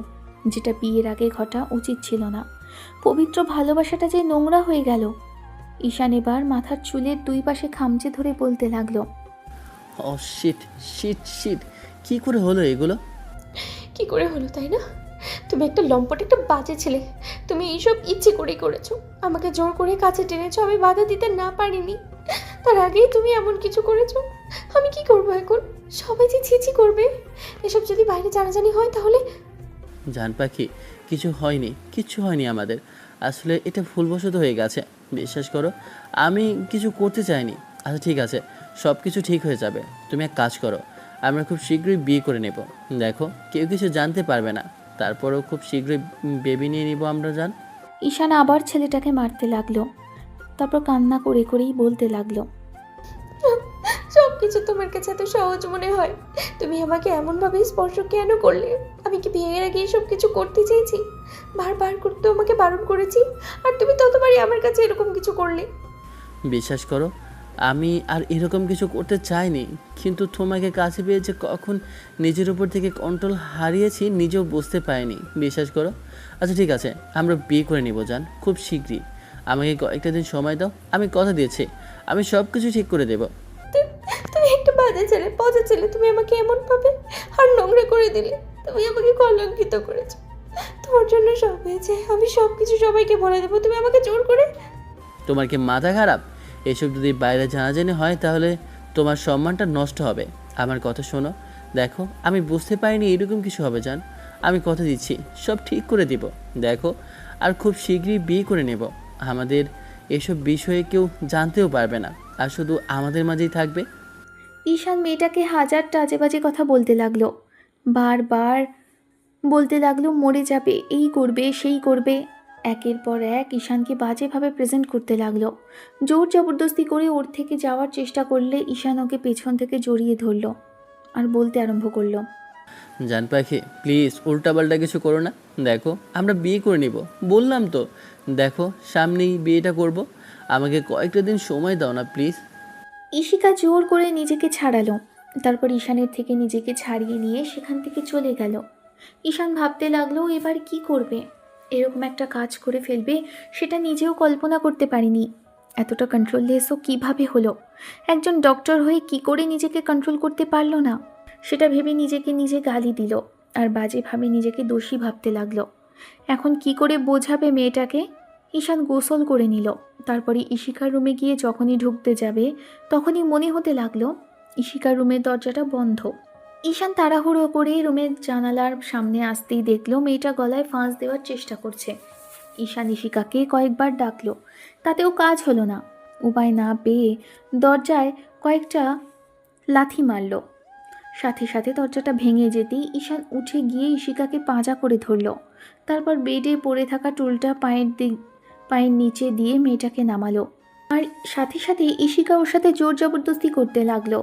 যেটা বিয়ের আগে ঘটা উচিত ছিল না। পবিত্র ভালোবাসাটা যে নোংরা হয়ে গেল। ঈশান এবার মাথার চুলের দুই পাশে খামচে ধরে বলতে লাগলো, ও শিট শিট শিট, কী করে হলো এগুলো? কি করে হলো তাই না? তুমি একটা লম্পট, একটা বাজে ছেলে। তুমি এইসব ইচ্ছে করেই করেছো। আমাকে জোর করে কাছে টেনেছো, আমি বাধা দিতে না পারিনি। তার আগেই তুমি এমন কিছু করেছো। আমি কি করবো এখন? সবাই যে ছিছি করবে। এসব যদি বাইরে জানাজানি হয় তাহলে। জান পাখি, কিছু হয়নি, কিচ্ছু হয়নি আমাদের। আসলে এটা ভুলবশত হয়ে গেছে, বিশ্বাস করো। আমি কিছু করতে চাইনি। আচ্ছা ঠিক আছে, সব কিছু ঠিক হয়ে যাবে। তুমি এক কাজ করো, আমরা খুব শীঘ্রই বিয়ে করে নেব। দেখো, কেউ কিছু জানতে পারবে না। তারপরেও খুব শীঘ্রই বেবি নিয়ে নিব আমরা, জান। ঈশান আবার ছেলেটাকে মারতে লাগলো। তারপর কান্না করে করেই বলতে লাগলো, সব কিছু তোমার কাছে এত সহজ মনে হয়? তুমি আমাকে এমনভাবে স্পর্শ কেন করলে? আমি কি বিয়ের আগে এসব কিছু করতে চেয়েছি? বারবার করতে আমাকে বারণ করেছি, আর তুমি ততবারই আমার কাছে এরকম কিছু করলে। বিশ্বাস করো, আমি আর এরকম কিছু করতে চাইনি, কিন্তু তোমাকে কাছে পেয়ে যে কখন নিজের উপর থেকে কন্ট্রোল হারিয়েছি নিজেও বুঝতে পারিনি। বিশ্বাস করো। আচ্ছা ঠিক আছে, আমরা বিয়ে করে নিব জান, খুব শীঘ্রই। আমাকে কয়েকটা দিন সময় দাও, আমি কথা দিয়েছি আমি সব কিছু ঠিক করে দেব। তুমি একটা বাজে ছেলে, পচা ছেলে। তুমি আমাকে এমনভাবে আর নোংরা করে দিলে। তুমি আমাকে কলঙ্কিত করেছো। তোমার জন্য সব হয়েছে, আমি সব কিছু সবাইকে বলে দেবো। তুমি আমাকে জোর করে। তোমার কি মাথা খারাপ? এসব যদি বাইরে জানাজানি হয় তাহলে তোমার সম্মানটা নষ্ট হবে। আমার কথা শোনো। দেখো, আমি বুঝতে পারিনি এরকম কিছু হবে জান। আমি কথা দিচ্ছি সব ঠিক করে দিব। দেখো, আর খুব শীঘ্রই বিয়ে করে নেব। আমাদের এসব বিষয়ে কেউ জানতেও পারবে না, আর শুধু আমাদের মাঝেই থাকবে। ঈশান মেয়েটাকে হাজারটা আজে বাজে কথা বলতে লাগলো। বারবার বলতে লাগলো মরে যাবে, এই করবে, সেই করবে। একের পর এক ঈশানকে বাজেভাবে প্রেজেন্ট করতে লাগলো। জোর জবরদস্তি করে ওর থেকে যাওয়ার চেষ্টা করলে ঈশান ওকে পেছন থেকে জড়িয়ে ধরলো আর বলতে আরম্ভ করলো, জান পাখি, প্লিজ উল্টাপাল্টা কিছু করো না। দেখো, আমরা বিয়ে করে নিব, বললাম তো। দেখো, সামনেই বিয়েটা করব। আমাকে কয়েকটা দিন সময় দাও না প্লিজ। ঈশিকা জোর করে নিজেকে ছাড়ালো। তারপর ঈশানের থেকে নিজেকে ছাড়িয়ে নিয়ে সেখান থেকে চলে গেল। ঈশান ভাবতে লাগলো এবার কি করবে। এরকম একটা কাজ করে ফেলবে সেটা নিজেও কল্পনা করতে পারিনি। এতটা কন্ট্রোললেসও কিভাবে হলো। একজন ডক্টর হয়ে কি করে নিজেকে কন্ট্রোল করতে পারলো না, সেটা ভেবে নিজেকে নিজে গালি দিল আর বাজেভাবে নিজেকে দোষী ভাবতে লাগলো। এখন কি করে বোঝাবে মেয়েটাকে। ঈশান গোসল করে নিল। তারপরে ঈশিকার রুমে গিয়ে যখনই ঢুকতে যাবে তখনই মনে হতে লাগলো ঈশিকার রুমের দরজাটা বন্ধ। ঈশান তাড়াহুড়ো করে রুমের জানালার সামনে আসতেই দেখলো মেয়েটা গলায় ফাঁস দেওয়ার চেষ্টা করছে। ঈশান ঈশিকাকে কয়েকবার ডাকলো, তাতেও কাজ হলো না। উপায় না পেয়ে দরজায় কয়েকটা লাথি মারল। সাথে সাথে দরজাটা ভেঙে যেতেই ঈশান উঠে গিয়ে ঈশিকাকে পাঁজা করে ধরল। তারপর বেডে পড়ে থাকা টুলটা পায়ের নিচে দিয়ে মেয়েটাকে নামালো। আর সাথে সাথে ঈশিকা ওর সাথে জোর জবরদস্তি করতে লাগলো।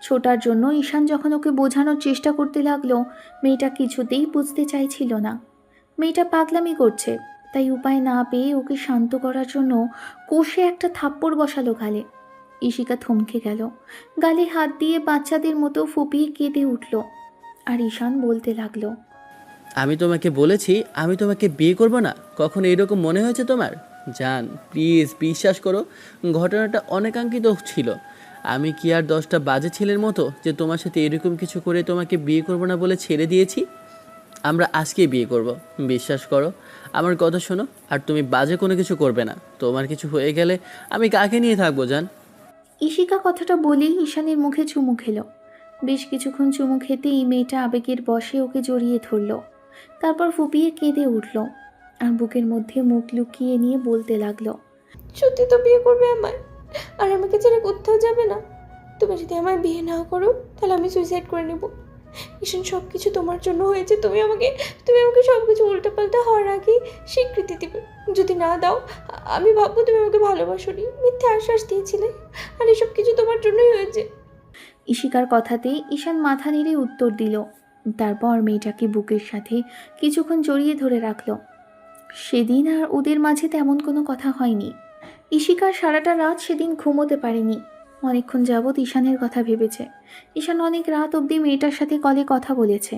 ছোটার জন্য ঈশান যখন ওকে বোঝানোর চেষ্টা করতে লাগলো, মেয়েটা কিছুতেই বুঝতে চাইছিল না। মেয়েটা পাগলামি করছে, তাই উপায় না পেয়ে ওকে শান্ত করার জন্য কষে একটা থাপ্পড় বসালো গালে। ঈশিকা থমকে গেল, গালে হাত দিয়ে বাচ্চাদের মতো ফুপিয়ে কেঁদে উঠল। আর ঈশান বলতে লাগলো, আমি তোমাকে বলেছি আমি তোমাকে বিয়ে করব না। কখন এরকম মনে হয়েছে তোমার? জান, প্লিজ বিশ্বাস করো, ঘটনাটা অনাকাঙ্ক্ষিত ছিল। আমি কি আর 10টা বাজে ছেলের মতো যে তোমার সাথে এরকম কিছু করে তোমাকে বিয়ে করব না বলে ছেড়ে দিয়েছি? আমরা আজকেই বিয়ে করব। বিশ্বাস করো, আমার কথা শোনো, আর তুমি বাজে কোনো কিছু করবে না। তোমার কিছু হয়ে গেলে আমি কাকে নিয়ে থাকবো জান? ঈশিকা কথাটা বলেই ঈশানের মুখে চুমু খেলো। বেশ কিছুক্ষণ চুমু খেতেই মেয়েটা আবেগের বশে ওকে জড়িয়ে ধরল। তারপর ফুপিয়ে কেঁদে উঠল আর বুকের মধ্যে মুখ লুকিয়ে নিয়ে বলতে লাগলো, সত্যি তো বিয়ে করবে আমায়, আর আমাকে ছেড়ে কোথাও যাবে না? তুমি যদি আমায় বিয়ে না করো তাহলে আমি সুইসাইড করে নেব। ঈশান, সব কিছু তোমার জন্য হয়েছে। তুমি আমাকে সব কিছু উল্টোপাল্টা হওয়ার আগেই স্বীকৃতি দিবে। যদি না দাও আমি ভাববো তুমি আমাকে ভালোবাসোনি, মিথ্যে আশ্বাস দিয়েছিলে, আর এসব কিছু তোমার জন্যই হয়েছে। ঈশিকার কথাতেই ঈশান মাথা নেড়ে উত্তর দিল। তারপর মেয়েটাকে বুকের সাথে কিছুক্ষণ জড়িয়ে ধরে রাখল। সেদিন আর ওদের মাঝে তেমন কোনো কথা হয়নি। ঈশিকার সারাটা রাত সেদিন ঘুমোতে পারেনি। অনেকক্ষণ যাবৎ ঈশানের কথা ভেবেছে। ঈশান অনেক রাত অবধি মেয়েটার সাথে কলে কথা বলেছে।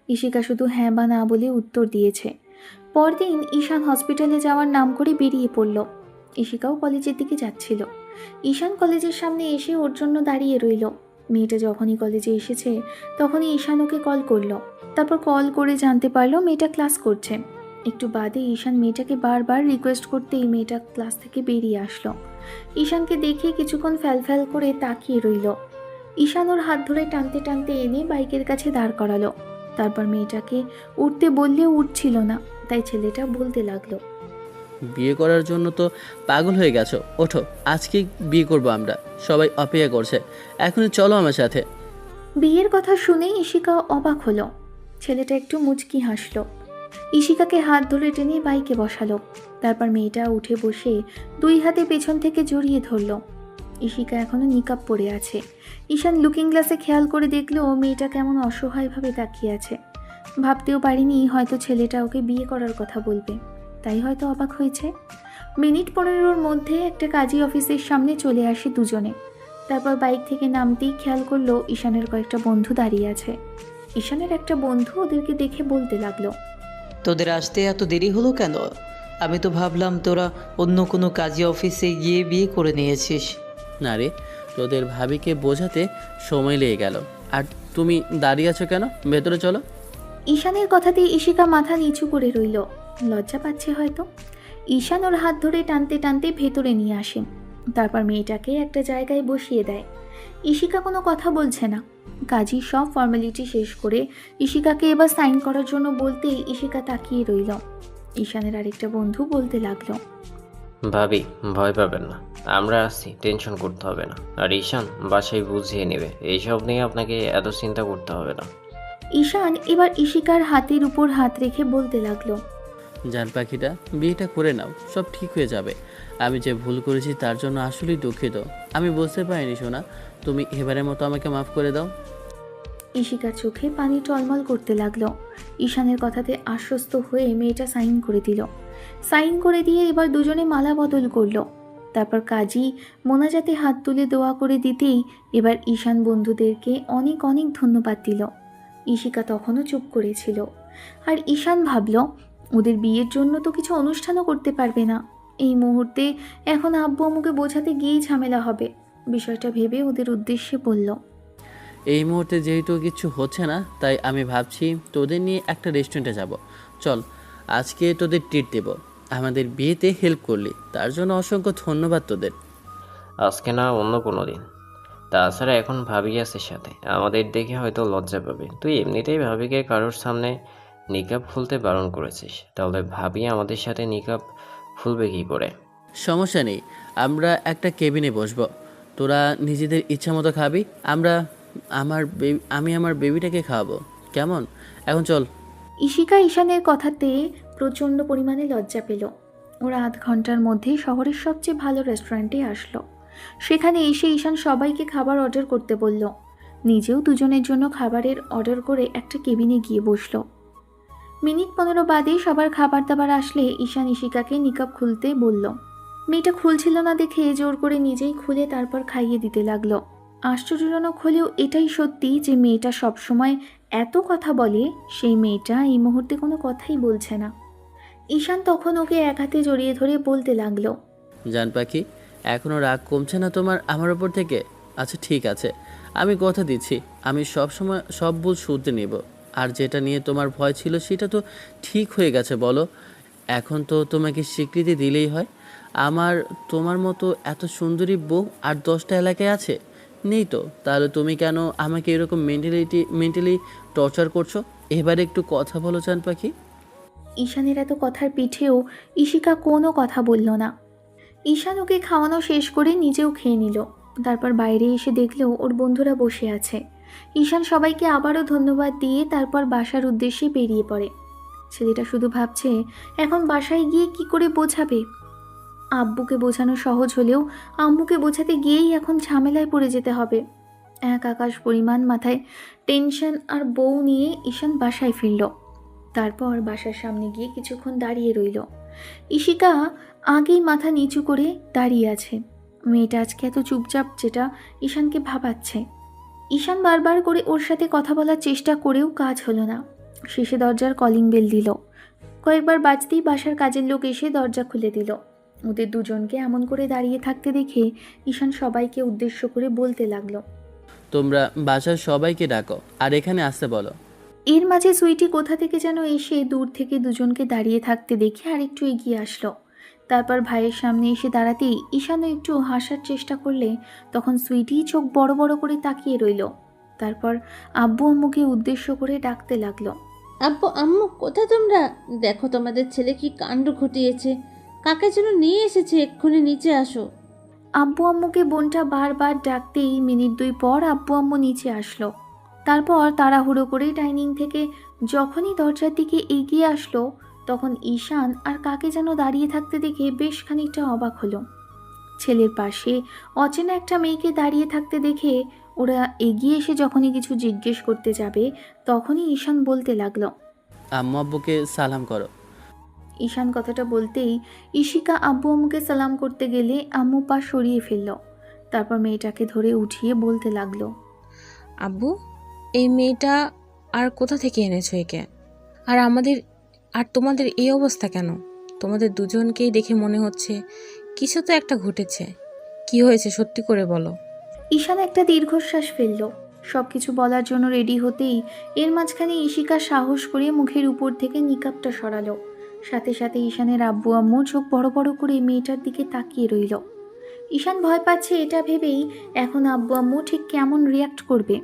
ঈশিকা শুধু হ্যাঁ বা না বলে উত্তর দিয়েছে। পরদিন ঈশান হসপিটালে যাওয়ার নাম করে বেরিয়ে পড়ল। ঈশিকাও কলেজের দিকে যাচ্ছিল। ঈশান কলেজের সামনে এসে ওর জন্য দাঁড়িয়ে রইল। মেয়েটা যখনই কলেজে এসেছে তখনই ঈশান ওকে কল করলো। তারপর কল করে জানতে পারলো মেয়েটা ক্লাস করছে। একটু বাদে ঈশান মেয়েটাকে বারবার রিকোয়েস্ট করতেই মেয়েটা ক্লাস থেকে বেরিয়ে আসলো। ঈশানকে দেখে কিছুক্ষণ ফ্যাল করে তাকিয়ে রইল। ঈশান ওর হাত ধরে টানতে টানতে এনে বাইকের কাছে দাঁড় করালো। তারপর মেয়েটাকে উঠতে বললেও উঠছিল না, তাই ছেলেটা বলতে লাগলো, বিয়ে করার জন্য তো পাগল হয়ে গেছো, ওঠো, আজকে বিয়ে করবো আমরা, সবাই অপেক্ষা করছে, এখনই চলো আমার সাথে। বিয়ের কথা শুনে ঈশিকা অবাক হলো। ছেলেটা একটু মুচকি হাসলো। ঈশিকাকে হাত ধরে টেনে বাইকে বসালো। তারপর মেয়েটা উঠে বসে দুই হাতে পেছন থেকে জড়িয়ে ধরল। ঈশিকা এখনো নিকাব পরে আছে। ঈশান লুকিং গ্লাসে খেয়াল করে দেখলো মেয়েটা কেমন অসহায়ভাবে তাকিয়ে আছে। ভাবতেও পারিনি হয়তো ছেলেটা ওকে বিয়ে করার কথা বলবে, তাই হয়তো অবাক হয়েছে। মিনিট 15-র মধ্যে একটা কাজী অফিসের সামনে চলে আসে দুজনে। তারপর বাইক থেকে নামতেই খেয়াল করলো ঈশানের কয়েকটা বন্ধু দাঁড়িয়ে আছে। ঈশানের একটা বন্ধু ওদেরকে দেখে বলতে লাগলো, তোদের আসতে এত দেরি হলো কেন? আমি তো ভাবলাম তোরা অন্য কোনো কাজী অফিসে গিয়ে বিয়ে করে নিয়েছিস। না রে, তোদের ভাবিকে বোঝাতে সময় লেগে গেল। আর তুমি দাঁড়িয়ে আছো কেন? ভেতরে চলো। ঈশানের কথাতেই ঈশিকা মাথা নিচু করে রইল। লজ্জা পাচ্ছে হয়তো। ঈশান ওর হাত ধরে টানতে টানতে ভেতরে নিয়ে আসে। তারপর মেয়েটাকে একটা জায়গায় বসিয়ে দেয়। ঈশিকা কোনো কথা বলছে না। কাজী সব ফর্মালিটি শেষ করে ঈশিকাকে এবার সাইন করার জন্য বলতেই ঈশিকা তাকিয়ে রইল। ঈশানের আরেকটা বন্ধু বলতে লাগলো, ভাবি, ভয় পাবেন না, আমরা আছি, টেনশন করতে হবে না। আর ঈশান বাসায় বুঝিয়ে নেবে, এইসব নিয়ে আপনাকে এত চিন্তা করতে হবে না। ঈশান এবার ঈশিকার হাতের উপর হাত রেখে বলতে লাগলো, জান পাখিটা, বিয়েটা করে নাও, সব ঠিক হয়ে যাবে। আমি যে ভুল করেছি তার জন্য আসলেই দুঃখিত। আমি বুঝতে পারিনি সোনা, তুমি এবারের মতো আমাকে মাফ করে দাও। ঈশিকার চোখে পানি টলমল করতে লাগলো। ঈশানের কথাতে আশ্বস্ত হয়ে মেয়েটা সাইন করে দিল। সাইন করে দিয়ে এবার দুজনে মালা বদল করলো। তারপর কাজী মোনাজাতে হাত তুলে দোয়া করে দিতেই এবার ঈশান বন্ধুদেরকে অনেক অনেক ধন্যবাদ দিল। ঈশিকা তখনও চুপ করেছিল। আর ঈশান ভাবল ওদের বিয়ের জন্য তো কিছু অনুষ্ঠানও করতে পারবে না এই মুহূর্তে। এখন আব্বু আম্মুকে বোঝাতে গিয়েই ঝামেলা হবে। বিষয়টা ভেবে ওদের উদ্দেশ্যে বলল, এই মুহূর্তে যেহেতু কিছু হচ্ছে না, তাই আমি ভাবছি তোদের নিয়ে একটা রেস্টুরেন্টে যাব। চল, আজকে তোদের ট্রিট দেব। আমাদের বিয়েতে হেল্প করলি, তার জন্য অসংখ্য ধন্যবাদ তোদের। আজকে না, অন্য কোনো দিন। তাছাড়া এখন ভাবি আছে সাথে, আমাদের দেখে হয়তো লজ্জা পাবে। তুই এমনিতেই ভাবিকে কারোর সামনে নিকাব খুলতে বারণ করেছিস, তাহলে ভাবি আমাদের সাথে নিকাব খুলবে কী করে? সমস্যা নেই, আমরা একটা কেবিনে বসবো। তোরা নিজেদের ইচ্ছা মতো খাবি, আমি আমার বেবিটাকে খাওয়াবো, কেমন? এখন চল। ঈশিকা ঈশানের কথাতে প্রচণ্ড পরিমাণে লজ্জা পেল। ওরা আধ ঘন্টার মধ্যেই শহরের সবচেয়ে ভালো রেস্টুরেন্টে আসলো। সেখানে এসে ঈশান সবাইকে খাবার অর্ডার করতে বলল। নিজেও দুজনের জন্য খাবারের অর্ডার করে একটা কেবিনে গিয়ে বসলো। মিনিট 15 বাদে সবার খাবার দাবার আসলে ঈশান ঈশিকাকে নিকাব খুলতে বলল। মেয়েটা খুলছিল না দেখে জোর করে নিজেই খুলে তারপর খাইয়ে দিতে লাগলো। আশ্চর্যজনক হলেও এটাই সত্যি যে মেয়েটা সবসময় এত কথা বলে, সেই মেয়েটা এই মুহূর্তে কোনো কথাই বলছে না। ঈশান তখন ওকে এক হাতে জড়িয়ে ধরে বলতে লাগলো, জান পাখি, এখনও রাগ কমছে না তোমার আমার ওপর থেকে? আচ্ছা ঠিক আছে, আমি কথা দিচ্ছি আমি সব সময় সব ভুল শুধরে নেব। আর যেটা নিয়ে তোমার ভয় ছিল সেটা তো ঠিক হয়ে গেছে বলো। এখন তো তোমাকে স্বীকৃতি দিলেই হয়। আমার তোমার মতো এত সুন্দরী বউ আর 10টা এলাকায় আছে? নেই তো, তাহলে তুমি কেন আমাকে এরকম মেন্টালি টর্চার করছো? এবারে একটু কথা বলো জান পাখি। ঈশানের এত কথার পিঠেও ঈশিকা কোনো কথা বলল না। ঈশান ওকে খাওয়ানো শেষ করে নিজেও খেয়ে নিল। তারপর বাইরে এসে দেখলেও ওর বন্ধুরা বসে আছে। ঈশান সবাইকে আবারও ধন্যবাদ দিয়ে তারপর বাসার উদ্দেশ্যে বেরিয়ে পড়ে। ছেলেটা শুধু ভাবছে এখন বাসায় গিয়ে কি করে বোঝাবে। আব্বুকে বোঝানো সহজ হলেও আম্মুকে বোঝাতে গিয়েই এখন ঝামেলায় পড়ে যেতে হবে। এক আকাশ পরিমাণ মাথায় টেনশন আর বউ নিয়ে ঈশান বাসায় ফিরল। তারপর বাসার সামনে গিয়ে কিছুক্ষণ দাঁড়িয়ে রইল। ঈশিকা আগেই মাথা নিচু করে দাঁড়িয়ে আছে। মেয়েটা আজকে এত চুপচাপ, যেটা ঈশানকে ভাবাচ্ছে। ঈশান বারবার করে ওর সাথে কথা বলার চেষ্টা করেও কাজ হলো না। শেষে দরজার কলিং বেল দিল। কয়েকবার বাজতেই বাসার কাজের লোক এসে দরজা খুলে দিল। ওদের দুজনকে এমন করে দাঁড়িয়ে থাকতে দেখে ঈশান সবাইকে উদ্দেশ্য করে বলতে লাগলো, তোমরা বাসার সবাইকে ডাকো আর এখানে আসতে বলো। এর মাঝে সুইটি কোথা থেকে যেন এসে দূর থেকে দুজনকে দাঁড়িয়ে থাকতে দেখে আরেকটু এগিয়ে আসলো। তারপর ভাইয়ের সামনে এসে দাঁড়াতেই ঈশানও একটু হাসার চেষ্টা করলে তখন সুইটি চোখ বড় বড় করে তাকিয়ে রইল। তারপর আব্বু আম্মুকে উদ্দেশ্য করে ডাকতে লাগলো, আব্বু আম্মু কোথায় তোমরা? দেখো তোমাদের ছেলে কি কাণ্ড ঘটিয়েছে, কাকে যেন নিয়ে এসেছে, এক্ষুনি নিচে আসো। আব্বু আম্মুকে বোনটা বারবার ডাকতেই মিনিট 2 পর আব্বু আম্মু নিচে আসলো। তারপর তাড়াহুড়ো করে ডাইনিং থেকে যখনই দরজার দিকে এগিয়ে আসলো তখন ঈশান আর কাকে যেন দাঁড়িয়ে থাকতে দেখে বেশ খানিকটা অবাক হলো। ছেলের পাশে অচেনা একটা মেয়েকে দাঁড়িয়ে থাকতে দেখে ওরা এগিয়ে এসে যখনই কিছু জিজ্ঞেস করতে যাবে তখনই ঈশান বলতে লাগলো, আম্মু আব্বুকে সালাম করো। ঈশান কথাটা বলতেই ঈশিকা আব্বু আম্মুকে সালাম করতে গেলে আম্মু পা সরিয়ে ফেলল। তারপর মেয়েটাকে ধরে উঠিয়ে বলতে লাগলো, আব্বু, এই মেয়েটা আর কোথা থেকে এনেছো একে? আর তোমাদের এই অবস্থা কেন? তোমাদের দুজনকেই দেখে মনে হচ্ছে কিছু তো একটা ঘটেছে। কি হয়েছে সত্যি করে বলো। ঈশান একটা দীর্ঘশ্বাস ফেলল। সব কিছু বলার জন্য রেডি হতেই এর মাঝখানে ঈশিকা সাহস করে মুখের উপর থেকে নিকাবটা সরালো। সাথে সাথে ঈশানের আব্বু আম্মু চোখ বড় বড় করে মেয়েটার দিকে তাকিয়ে রইল। ঈশান ভয় পাচ্ছে এটা ভেবেই এখন আব্বু আম্মু ঠিক কেমন রিয়াক্ট করবে।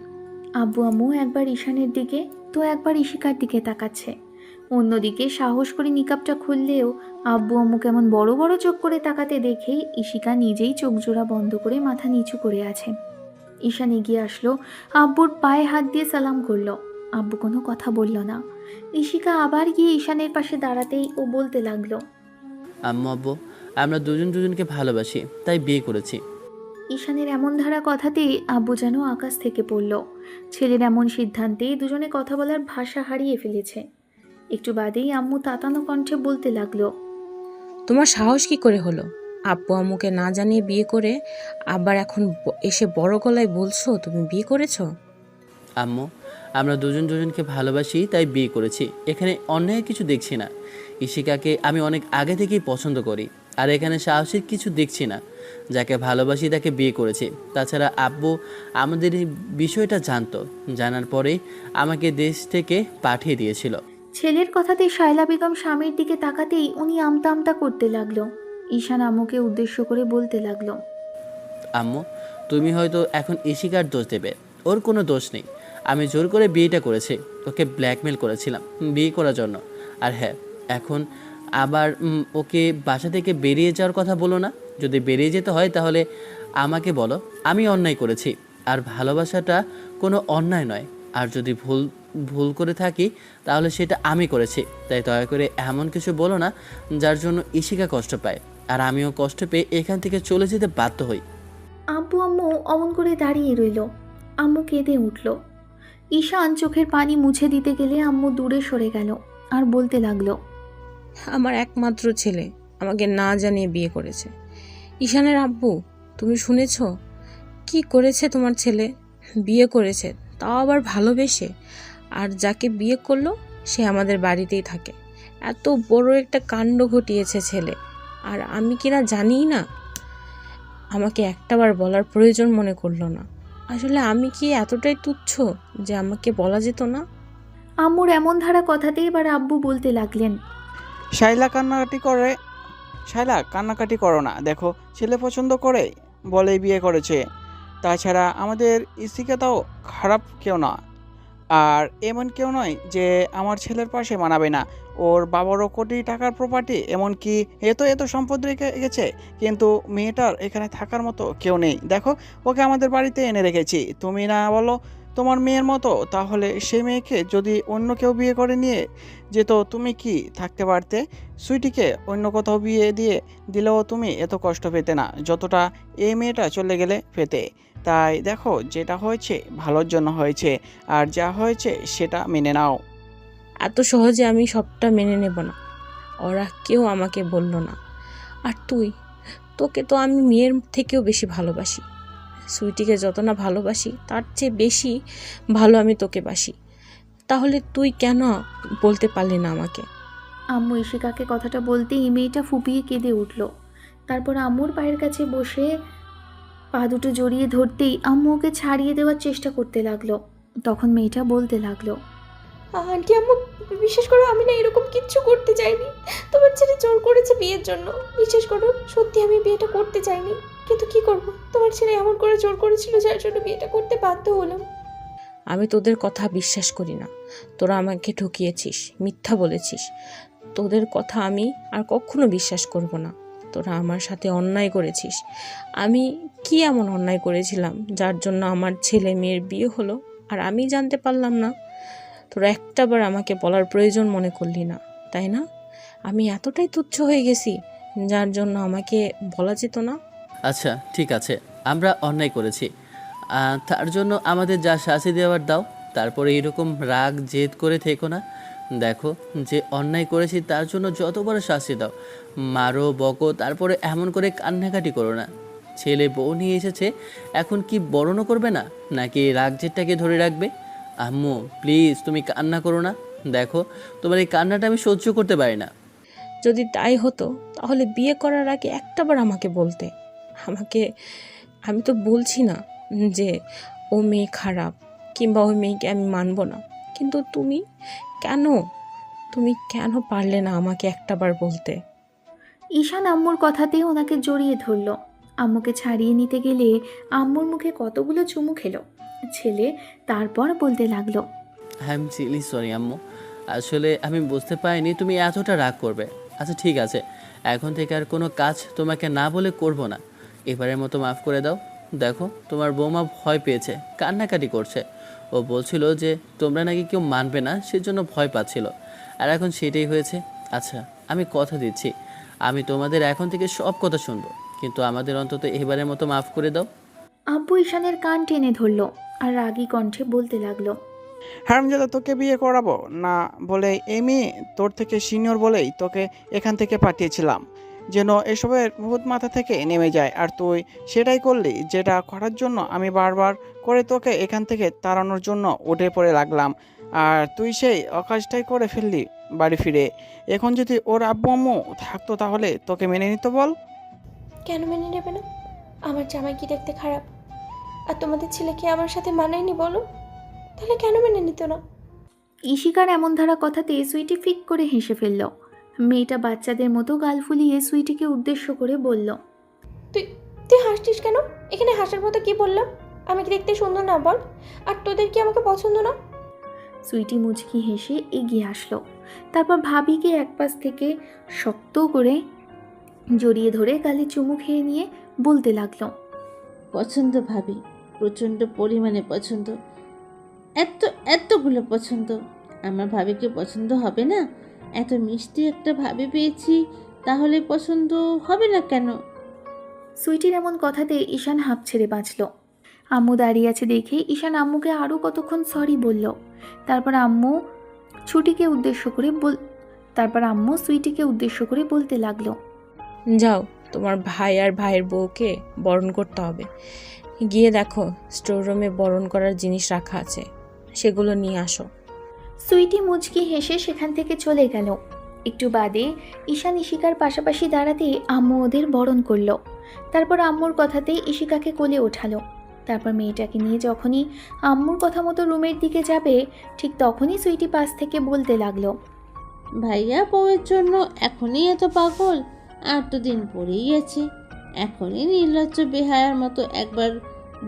আব্বু আম্মু একবার ঈশানের দিকে তো একবার ঈশিকার দিকে তাকাচ্ছে। অন্যদিকে সাহস করে নিকাবটা খুললেও আব্বু আম্মু কেমন বড় বড় চোখ করে তাকাতে দেখে ঈশিকা নিজেই চোখ জোড়া বন্ধ করে মাথা নিচু করে আছে। ঈশান এগিয়ে আসলো, আব্বুর পায়ে হাত দিয়ে সালাম করলো। আব্বু কোনো কথা বলল না। ঈশিকা আবার গিয়ে ঈশানের পাশে দাঁড়াতেই ও বলতে লাগলো, আম্মু আব্বু, আমরা দুজনকে ভালোবাসি, তাই বিয়ে করেছি। ঈশানের এমন ধারা কথাতে আব্বু যেন আকাশ থেকে পড়ল। ছেলের এমন সিদ্ধান্তে দুজনে কথা বলার ভাষা হারিয়ে ফেলেছে। একটু বাদেই আম্মু তাতানো কণ্ঠে বলতে লাগলো, তোমার সাহস কি করে হলো? আব্বু আম্মুকে না জানিয়ে বিয়ে করে আবার এখন এসে বড় গলায় বলছো তুমি বিয়ে করেছো? আম্মু, আমরা দুজনকে ভালোবাসি তাই বিয়ে করেছি। এখানে অন্যায় কিছু দেখছি না। ঈশিকাকে আমি অনেক আগে থেকেই পছন্দ করি, আর এখানে সাহসের কিছু দেখছি না। যাকে ভালোবাসি তাকে বিয়ে করেছি। তাছাড়া আব্বু আমাদের এই বিষয়টা জানতো, জানার পরেই আমাকে দেশ থেকে পাঠিয়ে দিয়েছিল। ছেলের কথাতে শায়লা বেগম স্বামীর দিকে তাকাতেই উনি আমতা আমতা করতে লাগলো। ঈশান আম্মুকে উদ্দেশ্য করে বলতে লাগলো, আম্মু, তুমি হয়তো এখন ঈশিকার দোষ দেবে, ওর কোনো দোষ নেই। আমি জোর করে বিয়েটা করেছি, ওকে ব্ল্যাকমেল করেছিলাম বিয়ে করার জন্য। আর হ্যাঁ, এখন আবার ওকে বাসা থেকে বেরিয়ে যাওয়ার কথা বলো না। যদি বেরিয়ে যেতে হয় তাহলে আমাকে বলো, আমি অন্যায় করেছি। আর ভালোবাসাটা কোনো অন্যায় নয়। আর যদি ভুল করে থাকি তাহলে সেটা আমি করেছি। তাই দয়া করে এমন কিছু বলো না যার জন্য ঈশিকা কষ্ট পায় আর আমিও কষ্ট পেয়ে এখান থেকে চলে যেতে বাধ্য হই। আব্বু আম্মু অমন করে দাঁড়িয়ে রইল। আম্মু কেঁদে উঠল। ঈশান চোখের পানি মুছে দিতে গেলে আম্মু দূরে সরে গেল আর বলতে লাগলো, আমার একমাত্র ছেলে আমাকে না জানিয়ে বিয়ে করেছে। ঈশানের আব্বু, তুমি শুনেছ কি করেছে তোমার ছেলে? বিয়ে করেছে, তাও আবার ভালোবেসে। আর যাকে বিয়ে করলো সে আমাদের বাড়িতেই থাকে। এত বড় একটা কাণ্ড ঘটিয়েছে ছেলে, আর আমি কিনা জানিই না। আমাকে একটাবার বলার প্রয়োজন মনে করলো না। আসলে আমি কি এতটাই তুচ্ছ যে আমাকে বলা যেত না? আম্মুর এমন ধারা কথাতে এবার আব্বু বলতে লাগলেন, শাইলা কান্নাকাটি করো না। দেখো, ছেলে পছন্দ করে বলেই বিয়ে করেছে। তাছাড়া আমাদের ইশিকাটাও খারাপ কেউ না, আর এমন কেউ নয় যে আমার ছেলের পাশে মানাবে না। ওর বাবারও কোটি টাকার প্রপার্টি, এমনকি এত এত সম্পদ রেখে গেছে, কিন্তু মেয়েটার এখানে থাকার মতো কেউ নেই। দেখো, ওকে আমাদের বাড়িতে এনে রেখেছি। তুমি না বলো তোমার মেয়ের মতো, তাহলে সেই মেয়েকে যদি অন্য কেউ বিয়ে করে নিয়ে যেত, তুমি কি থাকতে পারতে? সুইটিকে অন্য কোথাও বিয়ে দিয়ে দিলেও তুমি এত কষ্ট পেতে না যতটা এই মেয়েটা চলে গেলে পেতে। তাই দেখো, যেটা হয়েছে ভালোর জন্য হয়েছে, আর যা হয়েছে সেটা মেনে নাও। এত সহজে আমি সবটা মেনে নেব না। ওরা কেউ আমাকে বলল না। আর তোকে তো আমি মেয়ের থেকেও বেশি ভালোবাসি। সুইটিকে যত না ভালোবাসি তার চেয়ে বেশি ভালো আমি তোকে বাসি। তাহলে তুই কেন বলতে পারলি না আমাকে? আম্মু ইশিকাকে কথাটা বলতেই মেয়েটা ফুপিয়ে কেঁদে উঠল। তারপর আম্মুর পায়ের কাছে বসে পা দুটো জড়িয়ে ধরতেই আম্মু ওকে ছাড়িয়ে দেওয়ার চেষ্টা করতে লাগলো। তখন মেয়েটা বলতে লাগলো, আন্টি আম্মু, বিশ্বাস করো আমি না এরকম কিচ্ছু করতে চাইনি। তোমার ছেলে জোর করেছে বিয়ের জন্য। বিশ্বাস করো, সত্যি আমি বিয়েটা করতে চাইনি, কিন্তু কি করব, তোমার ছেলে এমন করে জোর করেছিল যার জন্য বিয়েটা করতে বাধ্য হলাম। আমি তোদের কথা বিশ্বাস করি না। তোরা আমাকে ঠকিয়েছিস, মিথ্যা বলেছিস। তোদের কথা আমি আর কখনো বিশ্বাস করব না। তোরা আমার সাথে অন্যায় করেছিস। আমি কি এমন অন্যায় করেছিলাম যার জন্য আমার ছেলে মেয়ের বিয়ে হলো আর আমি জানতে পারলাম না? তোরা একটাবার আমাকে বলার প্রয়োজন মনে করলি না, তাই না? আমি এতটাই তুচ্ছ হয়ে গেছি যার জন্য আমাকে বলা যেত না? আচ্ছা ঠিক আছে, আমরা অন্যায় করেছি, তার জন্য আমাদের যা শাস্তি দেওয়ার দাও। তারপরে এরকম রাগ জেদ করে থেকো না। দেখো, যে অন্যায় করেছি তার জন্য যত বড় শাস্তি দাও, মারো বকো, তারপরে এমন করে কান্নাকাটি করো না। ছেলে বউ নিয়ে এসেছে, এখন কি বরণও করবে না, নাকি রাগ জেদটাকে ধরে রাখবে? আম্মু প্লিজ তুমি কান্না করো না। দেখো, তোমার এই কান্নাটা আমি সহ্য করতে পারি না। যদি তাই হতো তাহলে বিয়ে করার আগে একটাবার আমাকে বলতে। আমি তো বলছি না যে ও মেয়ে খারাপ কিংবা ওই মেয়েকে আমি মানব না, কিন্তু তুমি কেন পারলে না আমাকে একটাবার বলতে? ঈশান আম্মুর কথাতে ওনাকে জড়িয়ে ধরল। আম্মুকে ছাড়িয়ে নিতে গেলে আম্মুর মুখে কতগুলো চুমু খেলো ছেলে। তারপর বলতে লাগলো, আই এম রিয়েলি সরি আম্মু, আসলে আমি বুঝতে পারিনি তুমি এতটা রাগ করবে। আচ্ছা ঠিক আছে, এখন থেকে আর কোনো কাজ তোমাকে না বলে করব না। এবারের মতো মাফ করে দাও। দেখো, তোমার বৌমা ভয় পেয়েছে, কান্নাকাটি করছে। ও বলছিল যে তোমরা নাকি কেউ মানবে না, সেজন্য ভয় পাচ্ছিল, আর এখন সেটাই হয়েছে। আচ্ছা আমি কথা দিচ্ছি, আমি তোমাদের এখন থেকে সব কথা শুনবো, কিন্তু আমাদের অন্তত এবারের মতো মাফ করে দাও। আব্বু ঈশানের কান টেনে ধরল আর রাগী কণ্ঠে বলতে লাগলো, হারামজাদা, তোকে বিয়ে করাবো না বলে এই মেয়ে তোর থেকে সিনিয়র বলেই তোকে এখান থেকে পাঠিয়েছিলাম, যেন এসবের ভূত মাথা থেকে নেমে যায়। আর তুই সেটাই করলি, যেটা করার জন্য আমি বারবার করে তোকে এখান থেকে তাড়ানোর জন্য উঠে পড়ে লাগলাম, আর তুই সেই অকাজটাই করে ফেললি বাড়ি ফিরে। এখন যদি ওর আব্বু আম্মু থাকতো তাহলে তোকে মেনে নিত বল? কেন মেনে নেবে না? আমার জামাই কি দেখতে খারাপ? আর তোমাদের ছেলে কি আমার সাথে মানায়নি বলো? তাহলে কেন মেনে নিত না? ঈশিকার এমন ধারা কথাতে সুইটি ফিক করে হেসে ফেলল। মেয়েটা বাচ্চাদের মতো গাল ফুলিয়ে সুইটিকে উদ্দেশ্য করে বলল, তুই তুই হাসছিস কেন? এখানে হাসার মতো কি বললাম? আমি কি দেখতে সুন্দর না বল? আর তোদের কি আমাকে পছন্দ না? সুইটি মুচকি হেসে এগিয়ে আসলো। তারপর ভাবিকে একপাশ থেকে শক্ত করে জড়িয়ে ধরে গালে চুমু খেয়ে নিয়ে বলতে লাগলো, পছন্দ ভাবি, প্রচণ্ড পরিমাণে পছন্দ, এতগুলো পছন্দ। আমার ভাবিকে পছন্দ হবে না? এত মিষ্টি একটা ভাবি পেয়েছি, তাহলে পছন্দ হবে না কেন? সুইটির এমন কথাতে ঈশান হাঁপ ছেড়ে বাঁচল। আম্মু দাঁড়িয়ে আছে দেখে ঈশান আম্মুকে আরও কতক্ষণ সরি বলল। তারপর আম্মু সুইটিকে উদ্দেশ্য করে বলতে লাগলো, যাও, তোমার ভাই আর ভাইয়ের বউকে বরণ করতে হবে। গিয়ে দেখো স্টোর রুমে বরণ করার জিনিস রাখা আছে, সেগুলো নিয়ে আসো। সুইটি মুচকি হেসে সেখান থেকে চলে গেল। একটু বাদে ঈশান ইশিকার পাশাপাশি দাঁড়াতে আম্মু ওদের বরণ করলো। তারপর আম্মুর কথাতে ইশিকাকে কোলে ওঠালো। তারপর মেয়েটাকে নিয়ে যখনই আম্মুর কথা মতো রুমের দিকে যাবে, ঠিক তখনই সুইটি পাশ থেকে বলতে লাগলো, ভাইয়া বউয়ের জন্য এখনই এত পাগল? আর তো দিন পরেই আছে, এখনই নির্লজ্জ বেহায়ার মতো একবার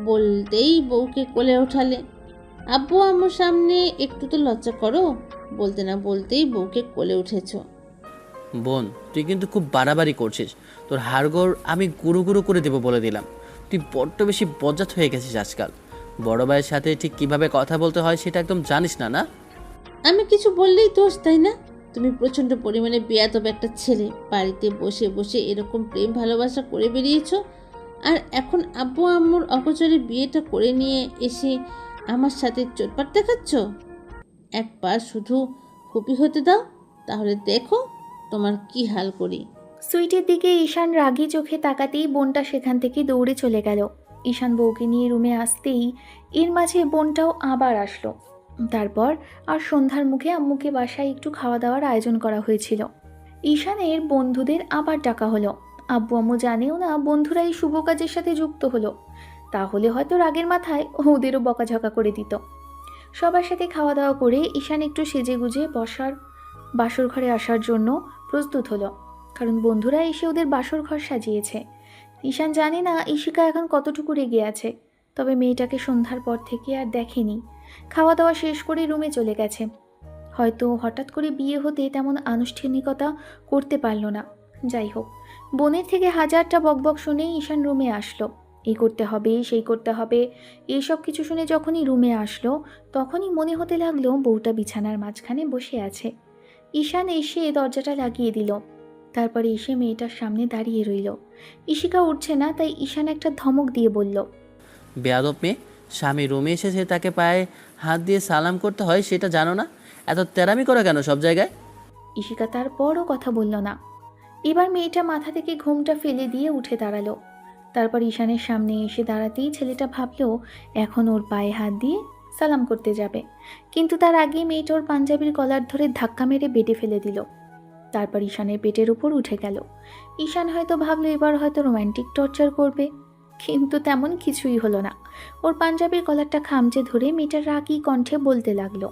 বলতেই বউকে কোলে ওঠালে। আব্বু আম্মুর সামনে একটু তো লজ্জা করো। বলতে না বলতেই বউকে কোলে উঠেছ। বোন, তুই কিন্তু খুব বাড়াবাড়ি করছিস। তোর হাড়গোড় আমি গুঁড়ো গুঁড়ো করে দেবো বলে দিলাম। তুই বড্ড বেশি বজ্জাত হয়ে গেছিস আজকাল। বড় ভাইয়ের সাথে ঠিক কিভাবে কথা বলতে হয় সেটা একদম জানিস না, না? আমি কিছু বললেই দোষ, তাই না? তুমি প্রচণ্ড পরিমাণে বেয়াদব একটা ছেলে। বাড়িতে বসে বসে এরকম প্রেম ভালোবাসা করে বেরিয়েছ, আর এখন আব্বু আম্মুর অগোচরে বিয়েটা করে নিয়ে এসে আমার সাথে চোটপাট দেখাচ্ছ। একবার শুধু ফুপি হতে দাও, তাহলে দেখো তোমার কি হাল করি। সুইটির দিকে ঈশান রাগী চোখে তাকাতেই বোনটা সেখান থেকে দৌড়ে চলে গেল। ঈশান বউকে নিয়ে রুমে আসতেই এর মাঝে বোনটাও আবার আসলো। তারপর আর সন্ধ্যার মুখে আম্মুকে বাসায় একটু খাওয়া দাওয়ার আয়োজন করা হয়েছিল। ঈশানের বন্ধুদের আবার ডাকা হলো। আব্বু আম্মু জানেও না বন্ধুরা এই শুভ কাজের সাথে যুক্ত হলো, তাহলে হয়তো রাগের মাথায় ওদেরও বকাঝকা করে দিত। সবার সাথে খাওয়া দাওয়া করে ঈশান একটু সেজে গুজে বাসর ঘরে আসার জন্য প্রস্তুত হলো, কারণ বন্ধুরা এসে ওদের বাসর ঘর সাজিয়েছে। ঈশান জানে না ঈশিকা এখন কতটুকু রেগে আছে, তবে মেয়েটাকে সন্ধ্যার পর থেকে আর দেখেনি। খাওয়া দাওয়া শেষ করে রুমে চলে গেছে। হয়তো হঠাৎ করে বিয়ে হতে তেমন আনুষ্ঠানিকতা করতে পারল না। যাই হোক, বোনের থেকে হাজারটা বকবক শুনেই ঈশান রুমে আসলো। এই করতে হবে, সেই করতে হবে, এইসব কিছু শুনে যখনই রুমে আসলো তখনই মনে হতে লাগলো বউটা বিছানার মাঝখানে বসে আছে। ঈশান এসে দরজাটা লাগিয়ে দিল। তারপরে এসে মেয়েটার সামনে দাঁড়িয়ে রইল। ঈশিকা উঠছে না, তাই ঈশান একটা ধমক দিয়ে বলল, বেয়াদব মেয়ে, স্বামী রুমে এসেছে তাকে পায়ে হাত দিয়ে সালাম করতে হয় সেটা জানো না? এত তেরামি করা কেন সব জায়গায়? ঈশিকা তারপরও কথা বলল না। এবার মেয়েটা মাথা থেকে ঘুমটা ফেলে দিয়ে উঠে দাঁড়ালো। তারপর ঈশানের সামনে এসে দাঁড়াতেই ছেলেটা ভাবলো এখন ওর পায়ে হাত দিয়ে সালাম করতে যাবে, কিন্তু তার আগে মেয়েটা ওর পাঞ্জাবির কলার ধরে ধাক্কা মেরে বেডে ফেলে দিল। তারপর ঈশানের পেটের উপর উঠে গেল। ঈশান হয়তো ভাবলো এবার হয়তো রোম্যান্টিক টর্চার করবে, কিন্তু তেমন কিছুই হলো না। ওর পাঞ্জাবির কলারটা খামচে ধরে মেয়েটার রাগী কণ্ঠে বলতে লাগলো,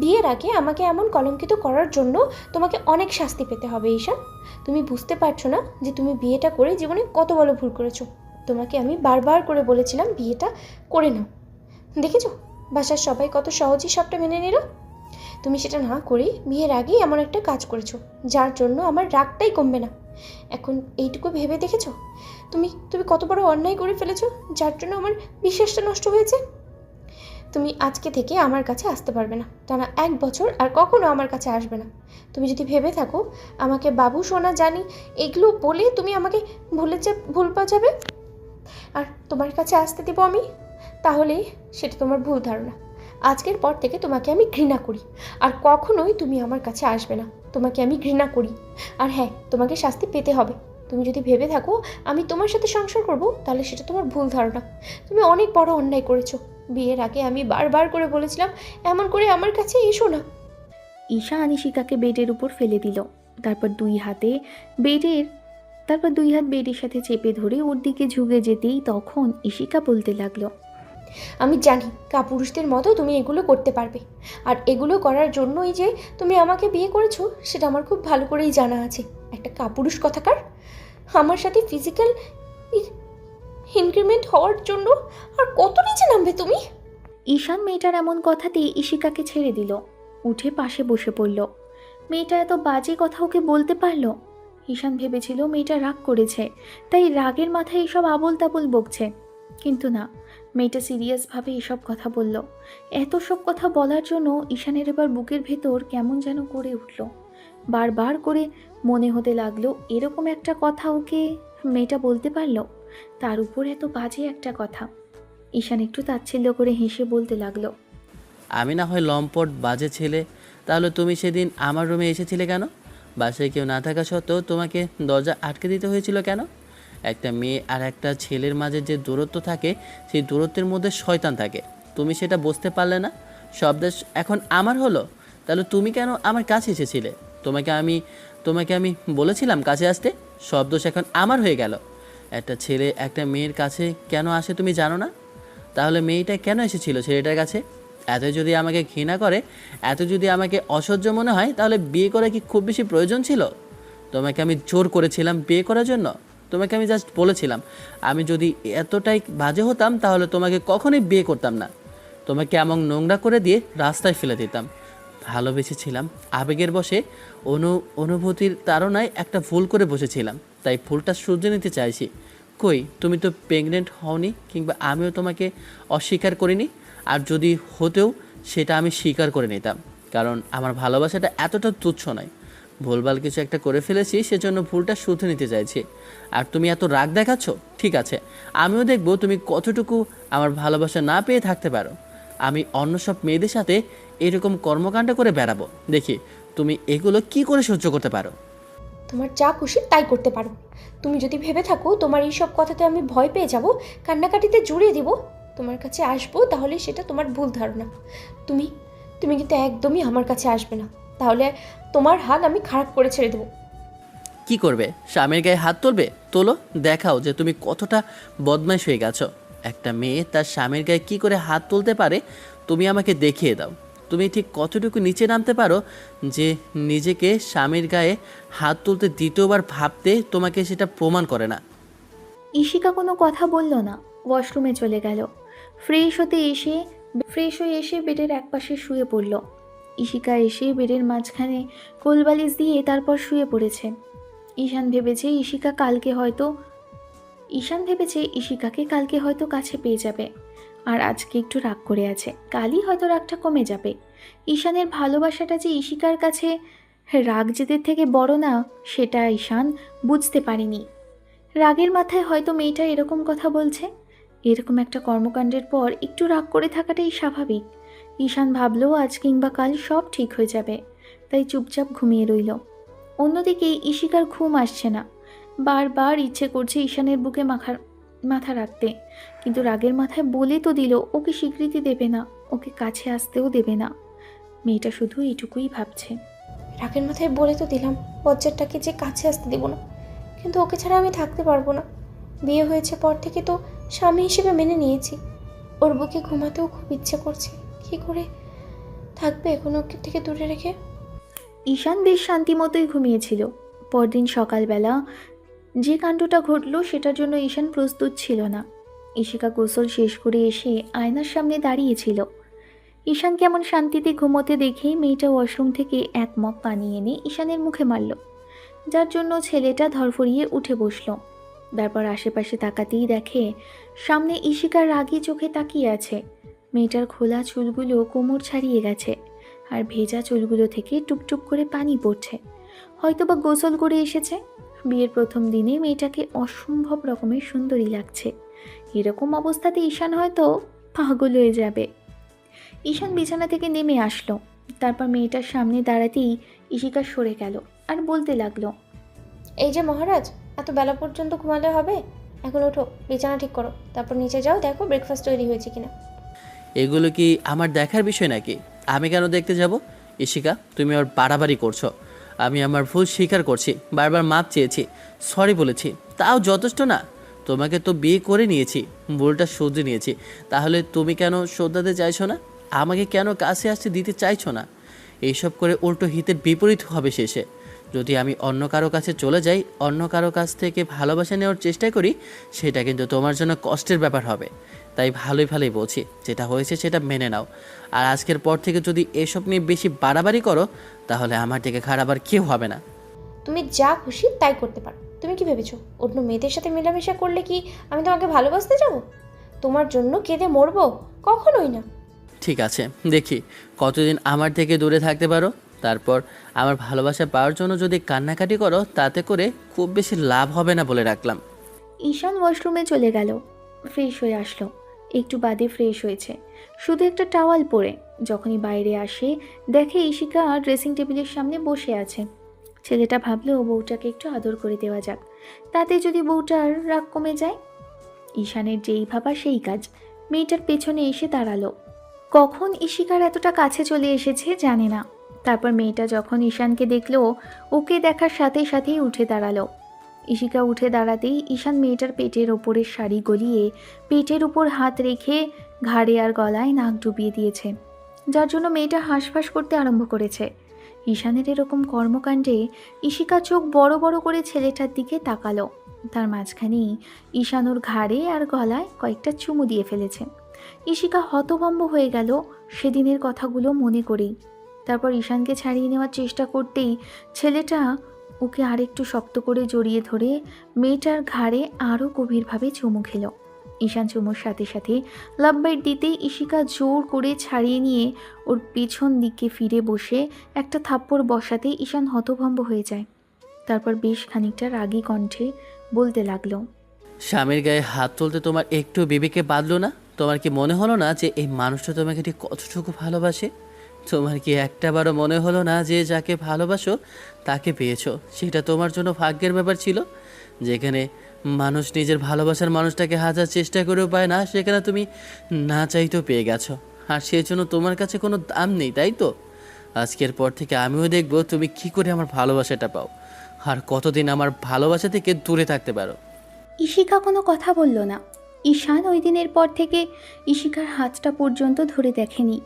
বিয়ের আগে আমাকে এমন কলঙ্কিত করার জন্য তোমাকে অনেক শাস্তি পেতে হবে ঈশান। তুমি বুঝতে পারছো না যে তুমি বিয়েটা করে জীবনে কত বড় ভুল করেছো। তোমাকে আমি বারবার করে বলেছিলাম বিয়েটা করে নাও, দেখেছো বাসার সবাই কত সহজেই সবটা মেনে নিল। তুমি সেটা না করে বিয়ের আগেই এমন একটা কাজ করেছো যার জন্য আমার রাগটাই কমবে না। এখন এইটুকু ভেবে দেখেছো তুমি তুমি কত বড় অন্যায় করে ফেলেছো, যার জন্য আমার বিশ্বাসটা নষ্ট হয়েছে। তুমি আজকে থেকে আমার কাছে আসতে পারবে না, টানা 1 বছর আর কখনো আমার কাছে আসবে না। তুমি যদি ভেবে থাকো আমাকে বাবু সোনা জানি এগুলো বলে তুমি আমাকে ভুল যাবে আর তোমার কাছে আসতে দেবো আমি, তাহলে সেটা তোমার ভুল ধারণা। আজকের পর থেকে তোমাকে আমি ঘৃণা করি, আর কখনোই তুমি আমার কাছে আসবে না। তোমাকে আমি ঘৃণা করি, আর হ্যাঁ তোমাকে শাস্তি পেতে হবে। তুমি যদি ভেবে থাকো আমি তোমার সাথে সংসার করব, তাহলে সেটা তোমার ভুল ধারণা। তুমি অনেক বড় অন্যায় করেছো। বিয়ের আগে আমি বারবার করে বলেছিলাম এমন করে আমার কাছে এসো না। ঈশান ঈশিকাকে বেডের উপর ফেলে দিল। তারপর দুই হাত বেডের সাথে চেপে ধরে ওর দিকে ঝুঁকে যেতেই তখন ঈশিকা বলতে লাগলো, আমি জানি কাপুরুষদের মতো তুমি এগুলো করতে পারবে, আর এগুলো করার জন্যই যে তুমি আমাকে বিয়ে করেছো সেটা আমার খুব ভালো করেই জানা আছে। একটা কাপুরুষ কথাকার আমার সাথে ফিজিক্যাল ইনক্রিমেন্ট হওয়ার জন্য আর কত নিচে নামবে তুমি। ঈশান মেয়েটার এমন কথাতেই ঈশিকাকে ছেড়ে দিল, উঠে পাশে বসে পড়ল। মেয়েটা এত বাজে কথা ওকে বলতে পারলো? ঈশান ভেবেছিল মেয়েটা রাগ করেছে, তাই রাগের মাথায় এসব আবোল তাবোল বকছে, কিন্তু না, মেয়েটা সিরিয়াসভাবে এসব কথা বলল। এত সব কথা বলার জন্য ঈশানের এবার বুকের ভেতর কেমন যেন করে উঠল। বারবার করে মনে হতে লাগলো এরকম একটা কথা ওকে মেয়েটা বলতে পারলো, তার উপর এত বাজে একটা কথা। ঈশান একটু তাচ্ছিল্য করে হেসে বলতে লাগলো, আমি না হয় লম্পট বাজে ছেলে, তাহলে তুমি সেদিন আমার রুমে এসেছিলে কেন? বাসায় কেউ না থাকা সত্ত্বেও তোমাকে দরজা আটকে দিতে হয়েছিল কেন? একটা মেয়ে আর একটা ছেলের মাঝে যে দূরত্ব থাকে সেই দূরত্বের মধ্যে শয়তান থাকে, তুমি সেটা বুঝতে পারলে না। সব দেশ এখন আমার হলো, তাহলে তুমি কেন আমার কাছে এসেছিলে? তোমাকে আমি বলেছিলাম কাছে আসতে? সব দোষ এখন আমার হয়ে গেল। একটা ছেলে একটা মেয়ের কাছে কেন আসে তুমি জানো না? তাহলে মেয়েটা কেন এসেছিল ছেলেটার কাছে? এত যদি আমাকে ঘৃণা করে, এত যদি আমাকে অসহ্য মনে হয়, তাহলে বিয়ে করা কি খুব বেশি প্রয়োজন ছিল? তোমাকে আমি জোর করেছিলাম বিয়ে করার জন্য? তোমাকে আমি জাস্ট বলেছিলাম আমি যদি এতটাই বাজে হতাম তাহলে তোমাকে কখনোই বিয়ে করতাম না, তোমাকে এমন নোংরা করে দিয়ে রাস্তায় ফেলে দিতাম। ভালোবেসেছিলাম আবেগের বশে, অনুভূতির তাড়নায় একটা ভুল করে বসেছিলাম, তাই ভুলটা শুধরে নিতে চাইছি। কই, তুমি তো প্রেগনেন্ট হওনি, কিংবা আমিও তোমাকে অস্বীকার করিনি। আর যদি হতেও সেটা আমি স্বীকার করে নিতাম, কারণ আমার ভালোবাসাটা এতটা তুচ্ছ নয়। ভুলভাল কিছু একটা করে ফেলেছি, সেজন্য ভুলটা শুধরে নিতে চাইছি। আর তুমি এত রাগ দেখাচ্ছ, ঠিক আছে, আমিও দেখব তুমি কতটুকু আমার ভালোবাসা না পেয়ে থাকতে পারো। আমি অন্য সব মেয়েদের সাথে এরকম কর্মকাণ্ড করে বেড়াবো, দেখি তুমি এগুলো কি করে সহ্য করতে পারো। তোমার যা খুশি তাই করতে পারো। তুমি যদি ভেবে থাকো তোমার এই সব কথাতে আমি ভয় পেয়ে যাব, কান্নাকাটিতে জুড়িয়ে দিব, তোমার কাছে আসবো, তাহলে সেটা তোমার ভুল ধারণা। তুমি তুমি কিন্তু একদমই আমার কাছে আসবে না, তাহলে তোমার হাল আমি খারাপ করে ছেড়ে দেবো। কি করবে, স্বামীর গায়ে হাত তুলবে? তোলো, দেখাও যে তুমি কতটা বদমাইশ হয়ে গেছো। একটা মেয়ে তার স্বামীর গায়ে কি করে হাত তুলতে পারে, তুমি আমাকে দেখিয়ে দাও। তুমি ঠিক কতটুকু নিচে নামতে পারো যে নিজেকে স্বামীর গায়ে হাত তুলতে দ্বিতীয়বার ভাবতে তোমাকে সেটা প্রমাণ করে না। ঈশিকা কোনো কথা বলল না, ওয়াশরুমে চলে গেল। ফ্রেশ হয়ে এসে বেডের একপাশে শুয়ে পড়ল। ঈশিকা এসে বেডের মাঝখানে কোলবালিশ দিয়ে তারপর শুয়ে পড়েছে। ঈশান ভেবেছে ঈশিকাকে কালকে হয়তো কাছে পেয়ে যাবে, আর আজকে একটু রাগ করে আছে, কালই হয়তো রাগটা কমে যাবে। ঈশানের ভালোবাসাটা যে ঈশিকার কাছে রাগ জেদের থেকে বড় না, সেটা ঈশান বুঝতে পারেনি। রাগের মাথায় হয়তো মেয়েটা এরকম কথা বলছে। এরকম একটা কর্মকাণ্ডের পর একটু রাগ করে থাকাটাই স্বাভাবিক। ঈশান ভাবলো আজ কিংবা কাল সব ঠিক হয়ে যাবে, তাই চুপচাপ ঘুমিয়ে রইল। অন্যদিকে ঈশিকার ঘুম আসছে না, বারবার ইচ্ছে করছে ঈশানের বুকে মাথা রাখতে, কিন্তু রাগের মাথায় বলে তো দিল ওকে স্বীকৃতি দেবে না, ওকে কাছে আসতেও দেবে না। মেয়েটা শুধু এইটুকুই ভাবছে। রাগের মাথায় বলে তো দিলাম বজ্জারটাকে যে কাছে আসতে দেবো না, কিন্তু ওকে ছাড়া আমি থাকতে পারবো না। বিয়ে হয়েছে পর থেকে তো স্বামী হিসেবে মেনে নিয়েছি, ওর বুকে ঘুমাতেও খুব ইচ্ছে করছে। কী করে থাকবে এখন ওকে থেকে দূরে রেখে? ঈশান বেশ শান্তিমতোই ঘুমিয়েছিল। পরদিন সকালবেলা যে কাণ্ডটা ঘটল সেটার জন্য ঈশান প্রস্তুত ছিল না। ঈশিকা গোসল শেষ করে এসে আয়নার সামনে দাঁড়িয়েছিল। ঈশান কেমন শান্তিতে ঘুমোতে দেখেই মেয়েটা ওয়াশরুম থেকে এক মগ পানি এনে ঈশানের মুখে মারল, যার জন্য ছেলেটা ধরফরিয়ে উঠে বসল। তারপর আশেপাশে তাকাতেই দেখে সামনে ঈশিকার রাগী চোখে তাকিয়ে আছে। মেয়েটার খোলা চুলগুলো কোমর ছাড়িয়ে গেছে, আর ভেজা চুলগুলো থেকে টুপটুপ করে পানি পড়ছে। হয়তোবা গোসল করে এসেছে। বিয়ের প্রথম দিনে মেয়েটাকে অসম্ভব রকমের সুন্দরী লাগছে। এরকম অবস্থাতে ঈশান হয়তো পাগল হয়ে যাবে। ঈশান বিছানা থেকে নেমে আসলো। তারপর মেয়েটার সামনে দাঁড়াতেই ঈশিকা সরে গেল আর বলতে লাগলো, এই যে মহারাজ, এত বেলা পর্যন্ত ঘুমালে হবে? এখন ওঠো, বিছানা ঠিক করো, তারপর নিচে যাও, দেখো ব্রেকফাস্ট তৈরি হয়েছে কিনা। এগুলো কি আমার দেখার বিষয় নাকি? আমি কেন দেখতে যাব? ঈশিকা, তুমি ওর বাড়াবাড়ি করছো। আমি আমার ভুল স্বীকার করছি, বারবার মাপ চেয়েছি, সরি বলেছি, তাও যথেষ্ট না? তোমাকে তো বিয়ে করে নিয়েছি, ভুলটা শুধরে নিয়েছি, তাহলে তুমি কেন শোধরাতে চাইছো না? আমাকে কেন কাছে আসতে দিতে চাইছো না? এইসব করে উল্টো হিতের বিপরীত হবে শেষে। যদি আমি অন্য কারো কাছে চলে যাই, অন্য কারো কাছ থেকে ভালোবাসা নেওয়ার চেষ্টা করি, সেটা কিন্তু তোমার জন্য কষ্টের ব্যাপার হবে। তাই ভালোই বলছি, যেটা হয়েছে সেটা মেনে নাও। আর আজকের পর থেকে যদি এসব নিয়ে বেশি বাড়াবাড়ি করো, তাহলে আমার থেকে খারাপ আর কেউ হবে না। তুমি যা খুশি তাই করতে পারো। তুমি কি ভেবেছো অন্য মেয়েদের সাথে মেলামেশা করলে কি আমি তোমাকে ভালোবাসতে যাব? তোমার জন্য কেঁদে মরবো? কখনোই না। ঠিক আছে, দেখি কতদিন আমার থেকে দূরে থাকতে পারো। তারপর আমার ভালোবাসা পাওয়ার জন্য যদি কান্নাকাটি করো, তাতে করে খুব বেশি লাভ হবে না বলে রাখলাম। ঈশান ওয়াশরুমে চলে গেল। ফ্রেশ হয়ে আসলো। একটু বাদে ফ্রেশ হয়েছে, শুধু একটা টাওয়াল পরে। যখনই বাইরে আসে দেখে ঈশিকা ড্রেসিং টেবিলের সামনে বসে আছে। ছেলেটা ভাবলো বউটাকে একটু আদর করে দেওয়া যাক, তাতে যদি বউটার রাগ কমে যায়। ঈশানের যেই ভাবা সেই কাজ। মেয়েটার পেছনে এসে দাঁড়ালো। কখন ঈশিকার এতটা কাছে চলে এসেছে জানে না। তারপর মেয়েটা যখন ঈশানকে দেখলো, ওকে দেখার সাথে সাথেই উঠে দাঁড়ালো। ঈশিকা উঠে দাঁড়াতেই ঈশান মেয়েটার পেটের ওপরের শাড়ি গলিয়ে পেটের উপর হাত রেখে ঘাড়ে আর গলায় নাক ডুবিয়ে দিয়েছে, যার জন্য মেয়েটা হাঁসফাঁস করতে আরম্ভ করেছে। ঈশানের এরকম কর্মকাণ্ডে ঈশিকা চোখ বড় বড় করে ছেলেটার দিকে তাকালো। তার মাঝখানেই ঈশান ওর ঘাড়ে আর গলায় কয়েকটা চুমু দিয়ে ফেলেছে। ঈশিকা হতভম্ব হয়ে গেল সেদিনের কথাগুলো মনে করেই। তারপর ঈশানকে ছাড়িয়ে নেওয়ার চেষ্টা করতেই ছেলেটা ওকে আরেকটু শক্ত করে জড়িয়ে ধরে মেয়েটার ঘাড়ে আরও গভীরভাবে চুমু খেলো। ঈশান চুমুর সাথে সাথে লাভ বাইট দিতেই ইশিকা জোর করে ছাড়িয়ে নিয়ে ওর পিছন দিকে ফিরে বসে একটা থাপ্পড় বসাতে ঈশান হতভম্ব হয়ে যায়। তারপর বেশ খানিকটা রাগী কণ্ঠে বলতে লাগলো, স্বামীর গায়ে হাত তুলতে তোমার একটু বিবেকে বাঁধলো না? তোমার কি মনে হলো না যে এই মানুষটা তোমাকে ঠিক কতটুকু ভালোবাসে? তোমার কি একটাবারও মনে হলো না যে যাকে ভালোবাসো তাকে পেয়েছো? সেটা তোমার জন্য ভাগ্যের ব্যাপার ছিল। যেখানে মানুষ নিজের ভালোবাসার মানুষটাকে হাজার চেষ্টা করেও পায় না, সেখানে তুমি না চাইতেও পেয়ে গেছো। আর সেই জন্য তোমার কাছে কোনো দাম নেই, তাই তো? আজকের পর থেকে আমিও দেখব তুমি কী করে আমার ভালোবাসাটা পাও, আর কতদিন আমার ভালোবাসা থেকে দূরে থাকতে পারো। ইশিকা কোনো কথা বলল না। ঈশান ওই দিনের পর থেকে ইশিকার হাতটা পর্যন্ত ধরে দেখেনি।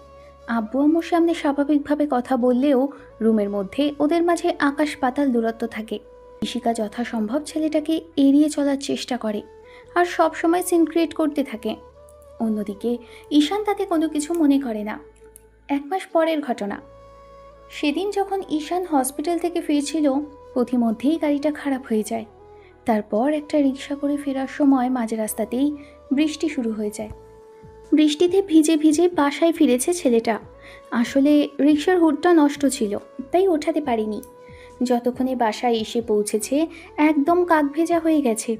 আব্বু আম্মুর সামনে স্বাভাবিকভাবে কথা বললেও রুমের মধ্যে ওদের মাঝে আকাশ পাতাল দূরত্ব থাকে। ইশিকা যথাসম্ভব ছেলেটাকে এড়িয়ে চলার চেষ্টা করে আর সব সময় সিন ক্রিয়েট করতে থাকে। অন্যদিকে ঈশান তাতে কোনো কিছু মনে করে না। 1 মাস পরের ঘটনা। সেদিন যখন ঈশান হসপিটাল থেকে ফিরছিল, পথিমধ্যেই গাড়িটা খারাপ হয়ে যায়। তারপর একটা রিক্সা করে ফেরার সময় মাঝ রাস্তাতেই বৃষ্টি শুরু হয়ে যায়। বৃষ্টিতে ভিজে ভিজে বাসায় ফিরেছে ছেলেটা। আসলে রিক্সার হুডটা নষ্ট ছিল, তাই ওঠাতে পারিনি। যতক্ষণে বাসায় এসে পৌঁছেছে একদম কাক ভেজা হয়ে গেছে।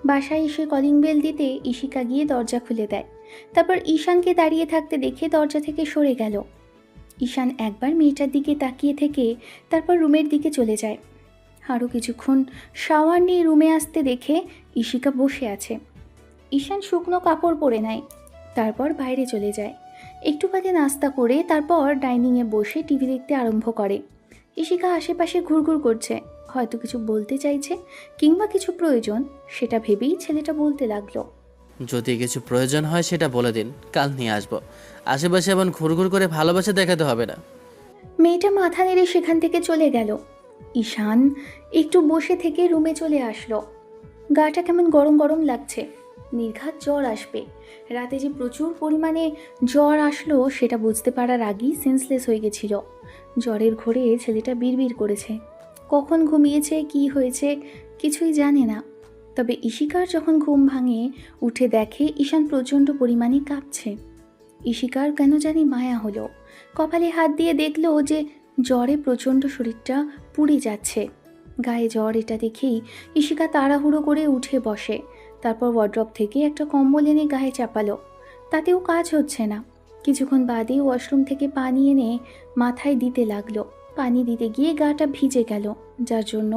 বাসায় এসে কলিং বেল দিতে ইশিকা গিয়ে দরজা খুলে দেয়। তারপর ঈশানকে দাঁড়িয়ে থাকতে দেখে দরজা থেকে সরে গেল। ঈশান একবার মেয়েটার দিকে তাকিয়ে থেকে তারপর রুমের দিকে চলে যায়। আরও কিছুক্ষণ শাওয়ার নিয়ে রুমে আসতে দেখে ইশিকা বসে আছে। ঈশান শুকনো কাপড় পরে নেয়, তারপর বাইরে চলে যায়। একটু বাদে নাস্তা করে তারপর ডাইনিংয়ে বসে টিভি দেখতে আরম্ভ করে। ইশিকা আশেপাশে ঘুরঘুর করছে, হয়তো কিছু বলতে চাইছে কিংবা কিছু প্রয়োজন, সেটা ভেবেই ছেলেটা বলতে লাগলো, যদি কিছু প্রয়োজন হয় সেটা বলে দিন, কাল নিয়ে আসবো। আশেপাশে এমন ঘুরঘুর করে ভালোবাসা দেখাতে হবে না। মেয়েটা মাথা নেড়ে সেখান থেকে চলে গেল। ঈশান একটু বসে থেকে রুমে চলে আসলো। গাটা কেমন গরম গরম লাগছে, নির্ঘাত জ্বর আসবে। রাতে যে প্রচুর পরিমাণে জ্বর আসলো সেটা বুঝতে পারার আগেই সেন্সলেস হয়ে গেছিল। জ্বরের ঘোরে ছেলেটা বিড়বিড় করেছে, কখন ঘুমিয়েছে কি হয়েছে কিছুই জানে না। তবে ইশিকার যখন ঘুম ভাঙে উঠে দেখে ঈশান প্রচণ্ড পরিমাণে কাঁপছে। ইশিকার কেন জানি মায়া হলো, কপালে হাত দিয়ে দেখলো যে জ্বরে প্রচণ্ড শরীরটা পুড়ে যাচ্ছে। গায়ে জ্বর এটা দেখেই ইশিকা তাড়াহুড়ো করে উঠে বসে। তারপর ওয়ার্ড্রপ থেকে একটা কম্বল এনে গায়ে চাপালো, তাতেও কাজ হচ্ছে না। কিছুক্ষণ বাদেই ওয়াশরুম থেকে পানি এনে মাথায় দিতে লাগলো। পানি দিতে গিয়ে গাটা ভিজে গেল, যার জন্য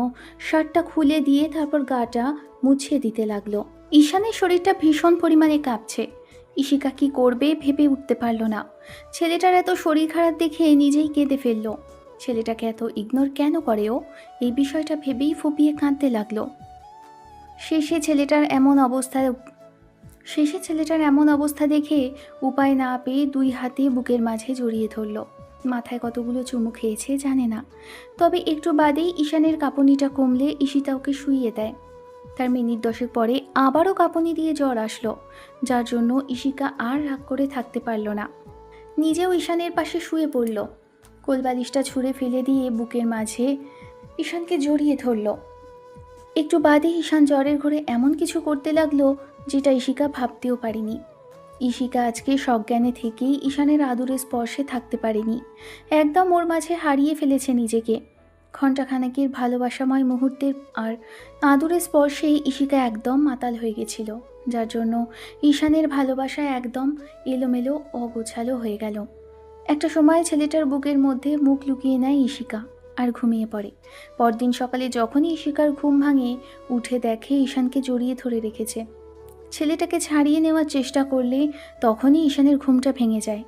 শার্টটা খুলে দিয়ে তারপর গাটা মুছিয়ে দিতে লাগলো। ঈশানের শরীরটা ভীষণ পরিমাণে কাঁপছে। ইশিকা কি করবে ভেবে উঠতে পারল না। ছেলেটার এত শরীর খারাপ দেখে নিজেই কেঁদে ফেললো। ছেলেটাকে এত ইগনোর কেন করে ও, এই বিষয়টা ভেবেই ফুপিয়ে কাঁদতে লাগলো। শেষে ছেলেটার এমন অবস্থা দেখে উপায় না পেয়ে 2 হাতে বুকের মাঝে জড়িয়ে ধরল। মাথায় কতগুলো চুমু খেয়েছে জানে না। তবে একটু বাদেই ঈশানের কাঁপুনিটা কমলে ঈশিতা ওকে শুইয়ে দেয়। তার মিনিট 10 পরে আবারও কাঁপুনি দিয়ে জ্বর আসলো, যার জন্য ইশিকা আর রাগ করে থাকতে পারল না। নিজেও ঈশানের পাশে শুয়ে পড়ল। কোলবালিশটা ছুঁড়ে ফেলে দিয়ে বুকের মাঝে ঈশানকে জড়িয়ে ধরল। একটু বাদে ঈশান জ্বরের ঘরে এমন কিছু করতে লাগলো যেটা ইশিকা ভাবতেও পারেনি। ইশিকা আজকে সজ্ঞানে থেকেই ঈশানের আদুরে স্পর্শে থাকতে পারেনি, একদম ওর মাঝে হারিয়ে ফেলেছে নিজেকে। ঘণ্টাখানেকের ভালোবাসাময় মুহূর্তের আর আদুরে স্পর্শেই ইশিকা একদম মাতাল হয়ে গেছিল, যার জন্য ঈশানের ভালোবাসা একদম এলোমেলো অগোছালো হয়ে গেল। একটা সময় ছেলেটার বুকের মধ্যে মুখ লুকিয়ে নেয় ইশিকা আর ঘুমিয়ে পড়ে। পরদিন সকালে যখনই ইশিকার ঘুম ভাঙে উঠে দেখে ঈশানকে জড়িয়ে ধরে রেখেছে। ছেলেটাকে ছাড়িয়ে নেওয়ার চেষ্টা করলে তখনই ঈশানের ঘুমটা ভেঙে যায়।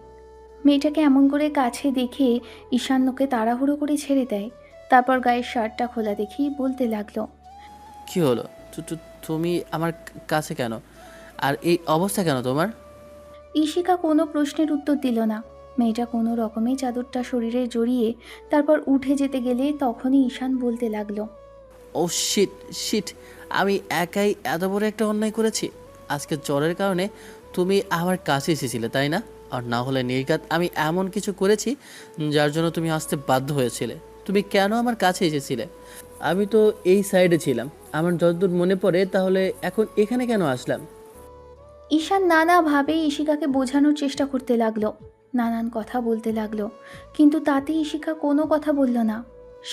মেয়েটাকে এমন করে কাছে দেখে ঈশান ওকে তাড়াহুড়ো করে ছেড়ে দেয়। তারপর গায়ের শার্টটা খোলা দেখি বলতে লাগলো, কি হলো? তুমি আমার কাছে কেন? আর এই অবস্থা কেন তোমার? ইশিকা কোনো প্রশ্নের উত্তর দিল না। মেয়েটা কোনো রকমে চাদরটা শরীরে জড়িয়ে তারপর উঠে যেতে গেলে তখনই ঈশান বলতে লাগলো, ও শিট শিট, আমি একাই এত বড় একটা অন্যায় করেছি। আজকে জ্বরের কারণে তুমি আমার কাছে এসেছিলে, তাই না? আর না হলে নির্ঘাত আমি এমন কিছু করেছি যার জন্য তুমি আসতে বাধ্য হয়েছিলে। তুমি কেন আমার কাছে এসেছিলে? আমি তো এই সাইডে ছিলাম, আমার যতদূর মনে পড়ে। তাহলে এখন এখানে কেন আসলাম? ঈশান নানাভাবে ইশিকাকে বোঝানোর চেষ্টা করতে লাগলো, নানান কথা বলতে লাগলো, কিন্তু তাতে ইশিকা কোনো কথা বলল না।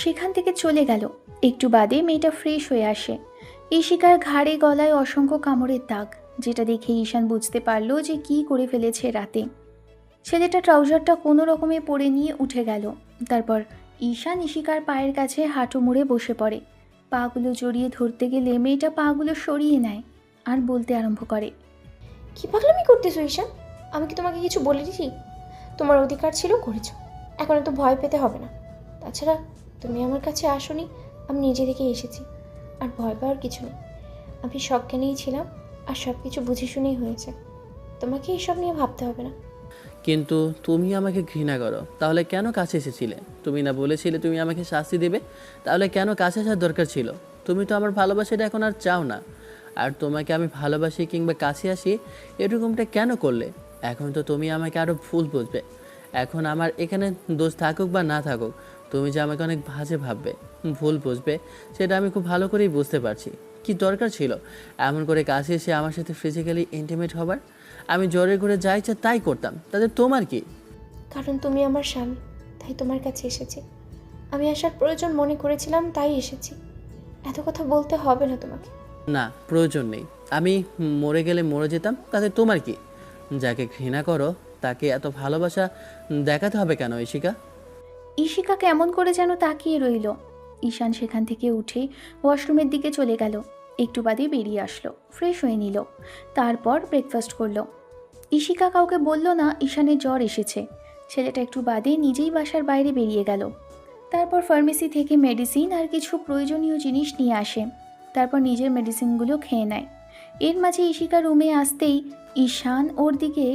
সেখান থেকে চলে গেল। একটু বাদে মেয়েটা ফ্রেশ হয়ে আসে। ইশিকার ঘাড়ে গলায় অসংখ্য কামড়ের দাগ, যেটা দেখে ঈশান বুঝতে পারলো যে কী করে ফেলেছে রাতে। ছেলেটা ট্রাউজারটা কোনো রকমে পরে নিয়ে উঠে গেল। তারপর ঈশান ইশিকার পায়ের কাছে হাঁটু মুড়ে বসে পড়ে। পাগুলো জড়িয়ে ধরতে গেলে মেয়েটা পাগুলো সরিয়ে নেয় আর বলতে আরম্ভ করে, কি পাগলামি করতেছো ঈশান? আমি কি তোমাকে কিছু বলে দিছি? তোমার অধিকার ছিল, করেছো। এখন এত ভয় পেতে হবে না। তাছাড়া তুমি আমার কাছে আসোনি, আমি নিজে থেকে এসেছি। আর ভয় পাওয়ার কিছু নেই। আমি সজ্ঞানেই ছিলাম, আর সব কিছু বুঝে শুনেই হয়েছে। তোমাকে এসব নিয়ে ভাবতে হবে না। কিন্তু তুমি আমাকে ঘৃণা করো, তাহলে কেন কাছে এসেছিলে? তুমি না বলেছিলে তুমি আমাকে শাস্তি দেবে? তাহলে কেন কাছে আসার দরকার ছিল? তুমি তো আমার ভালোবাসাটা এখন আর চাও না। আর তোমাকে আমি ভালোবাসি কিংবা কাছে আসি এরকমটা কেন করলে? এখন তো তুমি আমাকে আরও ভুল বুঝবে। এখন আমার এখানে দোষ থাকুক বা না থাকুক, তুমি যে আমাকে অনেক বাজে ভাববে, ভুল বুঝবে, সেটা আমি খুব ভালো করেই বুঝতে পারছি। কি দরকার ছিল এমন করে কাছে এসে আমার সাথে ফিজিক্যালি ইন্টিমেট হবার? আমি জ্বরে ঘুরে যা ইচ্ছা তাই করতাম, তাতে তোমার কি? কারণ তুমি আমার স্বামী, তাই তোমার কাছে এসেছি। আমি আসার প্রয়োজন মনে করেছিলাম, তাই এসেছি। এত কথা বলতে হবে না তোমাকে। না, প্রয়োজন নেই। আমি মরে গেলে মরে যেতাম, তাতে তোমার কি? যাকে ঘৃণা করো তাকে এত ভালোবাসা দেখাতে হবে কেন ইশিকা? ইশিকা কেমন করে যেন তাকিয়ে রইল। ঈশান সেখান থেকে উঠে ওয়াশরুমের দিকে চলে গেল। একটু বাদে বেরিয়ে আসলো, ফ্রেশ হয়ে নিল, তারপর ব্রেকফাস্ট করলো। ইশিকা কাউকে বলল না ঈশানের জ্বর এসেছে। ছেলেটা একটু বাদে নিজেই বাসার বাইরে বেরিয়ে গেল। তারপর ফার্মেসি থেকে মেডিসিন আর কিছু প্রয়োজনীয় জিনিস নিয়ে আসে। তারপর নিজের মেডিসিনগুলো খেয়ে নেয়। এর মাঝে ইশিকা রুমে আসতেই ঈশান ওর দিকে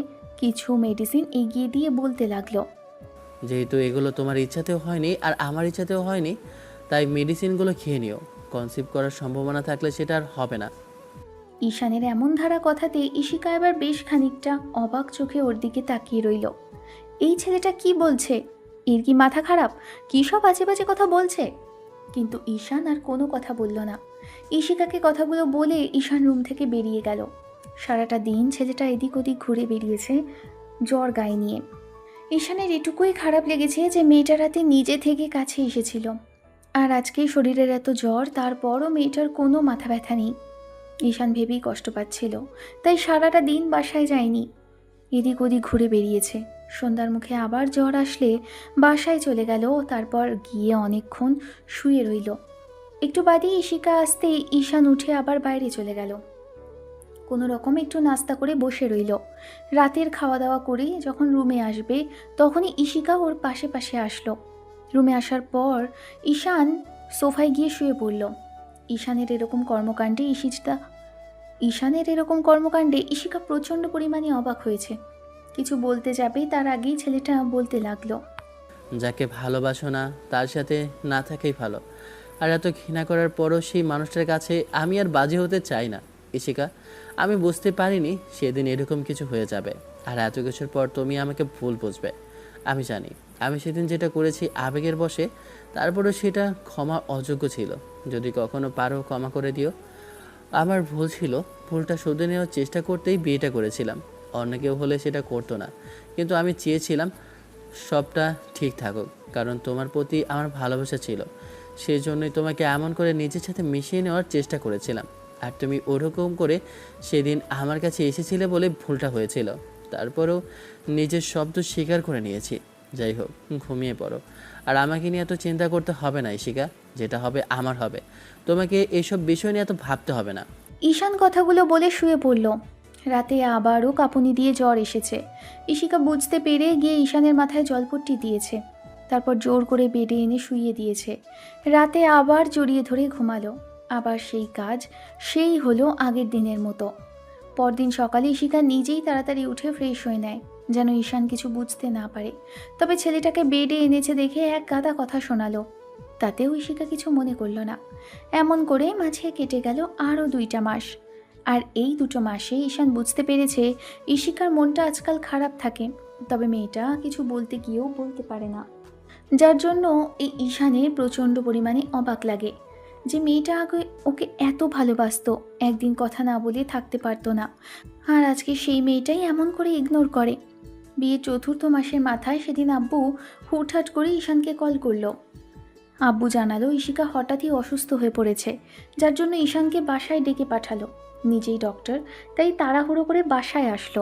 কিছু মেডিসিন এগিয়ে দিয়ে বলতে লাগলো, যেহেতু এগুলো তোমার ইচ্ছাতেও হয়নি আর আমার ইচ্ছাতেও হয়নি, তাই মেডিসিনগুলো খেয়ে নিও। কনসিভ করার সম্ভাবনা থাকলে সেটা আর হবে না। ঈশানের এমন ধারা কথাতে ইশিকা এবার বেশ খানিকটা অবাক চোখে ওর দিকে তাকিয়ে রইল। এই ছেলেটা কি বলছে? এর কি মাথা খারাপ? কী সব আজে বাজে কথা বলছে? কিন্তু ঈশান আর কোনো কথা বলল না। ইশিকাকে কথাগুলো বলে ঈশান রুম থেকে বেরিয়ে গেল। সারাটা দিন ছেলেটা এদিক ওদিক ঘুরে বেরিয়েছে জ্বর গায়ে নিয়ে। ঈশানের এটুকুই খারাপ লেগেছে যে মেয়েটা রাতে নিজে থেকে কাছে এসেছিল, আর আজকে শরীরের এত জ্বর, তারপরও মেয়েটার কোনো মাথা ব্যথা নেই। ঈশান ভেবেই কষ্ট পাচ্ছিল, তাই সারাটা দিন বাসায় যায়নি, এদিক ওদিক ঘুরে বেরিয়েছে। সন্ধ্যার মুখে আবার জ্বর আসলে বাসায় চলে গেল। তারপর গিয়ে অনেকক্ষণ শুয়ে রইল। একটু বাদেই ইশিকা আসতেই ঈশান উঠে আবার বাইরে চলে গেল। কোনো রকম একটু নাস্তা করে বসে রইল। রাতের খাওয়া দাওয়া করে যখন রুমে আসবে তখনই ইশিকা ওর পাশে পাশে আসলো। রুমে আসার পর ঈশান সোফায় গিয়ে শুয়ে পড়ল। ঈশানের এরকম কর্মকাণ্ডে ইশিকা প্রচণ্ড পরিমাণে অবাক হয়েছে। কিছু বলতে যাবেই তার আগেই ছেলেটা বলতে লাগলো, যাকে ভালোবাসো না তার সাথে না থাকাই ভালো। আর এত ঘৃণা করার পরও সেই মানুষটার কাছে আমি আর বাজে হতে চাই না ইশিকা। আমি বুঝতে পারিনি সেদিন এরকম কিছু হয়ে যাবে, আর এত কিছুর পর তুমি আমাকে ভুল বুঝবে। আমি জানি আমি সেদিন যেটা করেছি আবেগের বশে, তারপরেও সেটা ক্ষমা অযোগ্য ছিল। যদি কখনো পারো ক্ষমা করে দিও। আমার ভুল ছিল, ভুলটা শুধরে নেওয়ার চেষ্টা করতেই বিয়েটা করেছিলাম। অন্য কেউ হলে সেটা করতো না, কিন্তু আমি চেয়েছিলাম সবটা ঠিক থাকুক, কারণ তোমার প্রতি আমার ভালোবাসা ছিল। সেই জন্যই তোমাকে এমন করে নিজের সাথে মিশিয়ে নেওয়ার চেষ্টা করেছিলাম। আর তুমি ওরকম করে সেদিন আমার কাছে এসেছিলে বলে ভুলটা হয়েছিল। তারপরেও নিজের শব্দ স্বীকার করে নিয়েছি। যাই হোক, ঘুমিয়ে পড়ো। আর আমাকে নিয়ে এত চিন্তা করতে হবে না ইশিকা, যেটা হবে আমার হবে। তোমাকে এইসব বিষয় নিয়ে এত ভাবতে হবে না। ঈশান কথাগুলো বলে শুয়ে পড়ল। রাতে আবারও কাঁপুনি দিয়ে জ্বর এসেছে। ইশিকা বুঝতে পেরে গিয়ে ঈশানের মাথায় জলপট্টি দিয়েছে, তারপর জোর করে বেডে এনে শুইয়ে দিয়েছে। রাতে আবার জড়িয়ে ধরে ঘুমালো। আবার সেই কাজ, সেই হলো আগের দিনের মতো। পরদিন সকালে ইশিকা নিজেই তাড়াতাড়ি উঠে ফ্রেশ হয়ে নেয়, যেন ঈশান কিছু বুঝতে না পারে। তবে ছেলেটাকে বেডে এনেছে দেখে এক গাদা কথা শোনালো, তাতেও ইশিকা কিছু মনে করল না। এমন করে মাঝে কেটে গেল আরও 2টা মাস। আর এই 2 মাসে ঈশান বুঝতে পেরেছে ইশিকার মনটা আজকাল খারাপ থাকে, তবে মেয়েটা কিছু বলতে গিয়েও বলতে পারে না, যার জন্য এই ঈশানের প্রচণ্ড পরিমাণে অবাক লাগে যে মেয়েটা আগে ওকে এত ভালোবাসতো, একদিন কথা না বলে থাকতে পারতো না, আর আজকে সেই মেয়েটাই এমন করে ইগনোর করে। বিয়ের 4র্থ মাসের মাথায় সেদিন আব্বু হুটহাট করে ঈশানকে কল করলো। আব্বু জানালো ঈশিকা হঠাৎই অসুস্থ হয়ে পড়েছে, যার জন্য ঈশানকে বাসায় ডেকে পাঠালো। নিজেই ডক্টর, তাই তাড়াহুড়ো করে বাসায় আসলো।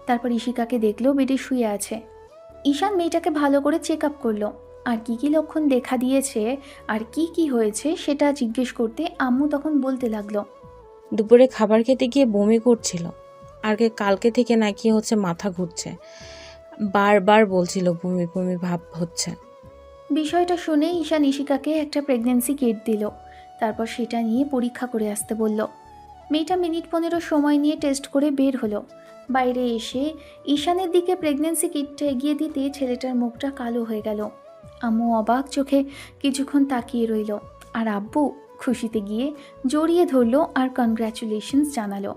তারপর ঈশিকাকে দেখলো বেডে শুয়ে আছে। ঈশান মেয়েটাকে ভালো করে চেক আপ করলো, আর কি কি লক্ষণ দেখা দিয়েছে আর কি কি হয়েছে সেটা জিজ্ঞেস করতে আম্মু তখন বলতে লাগলো, দুপুরে খাবার খেতে গিয়ে বমি করছিল, আর কালকে থেকে নাকি হচ্ছে মাথা ঘুরছে, বারবার বলছিল বমি বমি ভাব হচ্ছে। বিষয়টা শুনে ঈশান ঈশিকাকে একটা প্রেগন্যান্সি কিট দিল। তারপর সেটা নিয়ে পরীক্ষা করে আসতে বলল। মেয়েটা মিনিট 15 সময় নিয়ে টেস্ট করে বের হলো। বাইরে এসে ঈশানের দিকে প্রেগন্যান্সি কিটটা এগিয়ে দিতে ছেলেটার মুখটা কালো হয়ে গেল। আম্মু অবাক চোখে কিছুক্ষণ তাকিয়ে রইল, আর আব্বু খুশিতে গিয়ে জড়িয়ে ধরলো আর কনগ্র্যাচুলেশনস জানালো।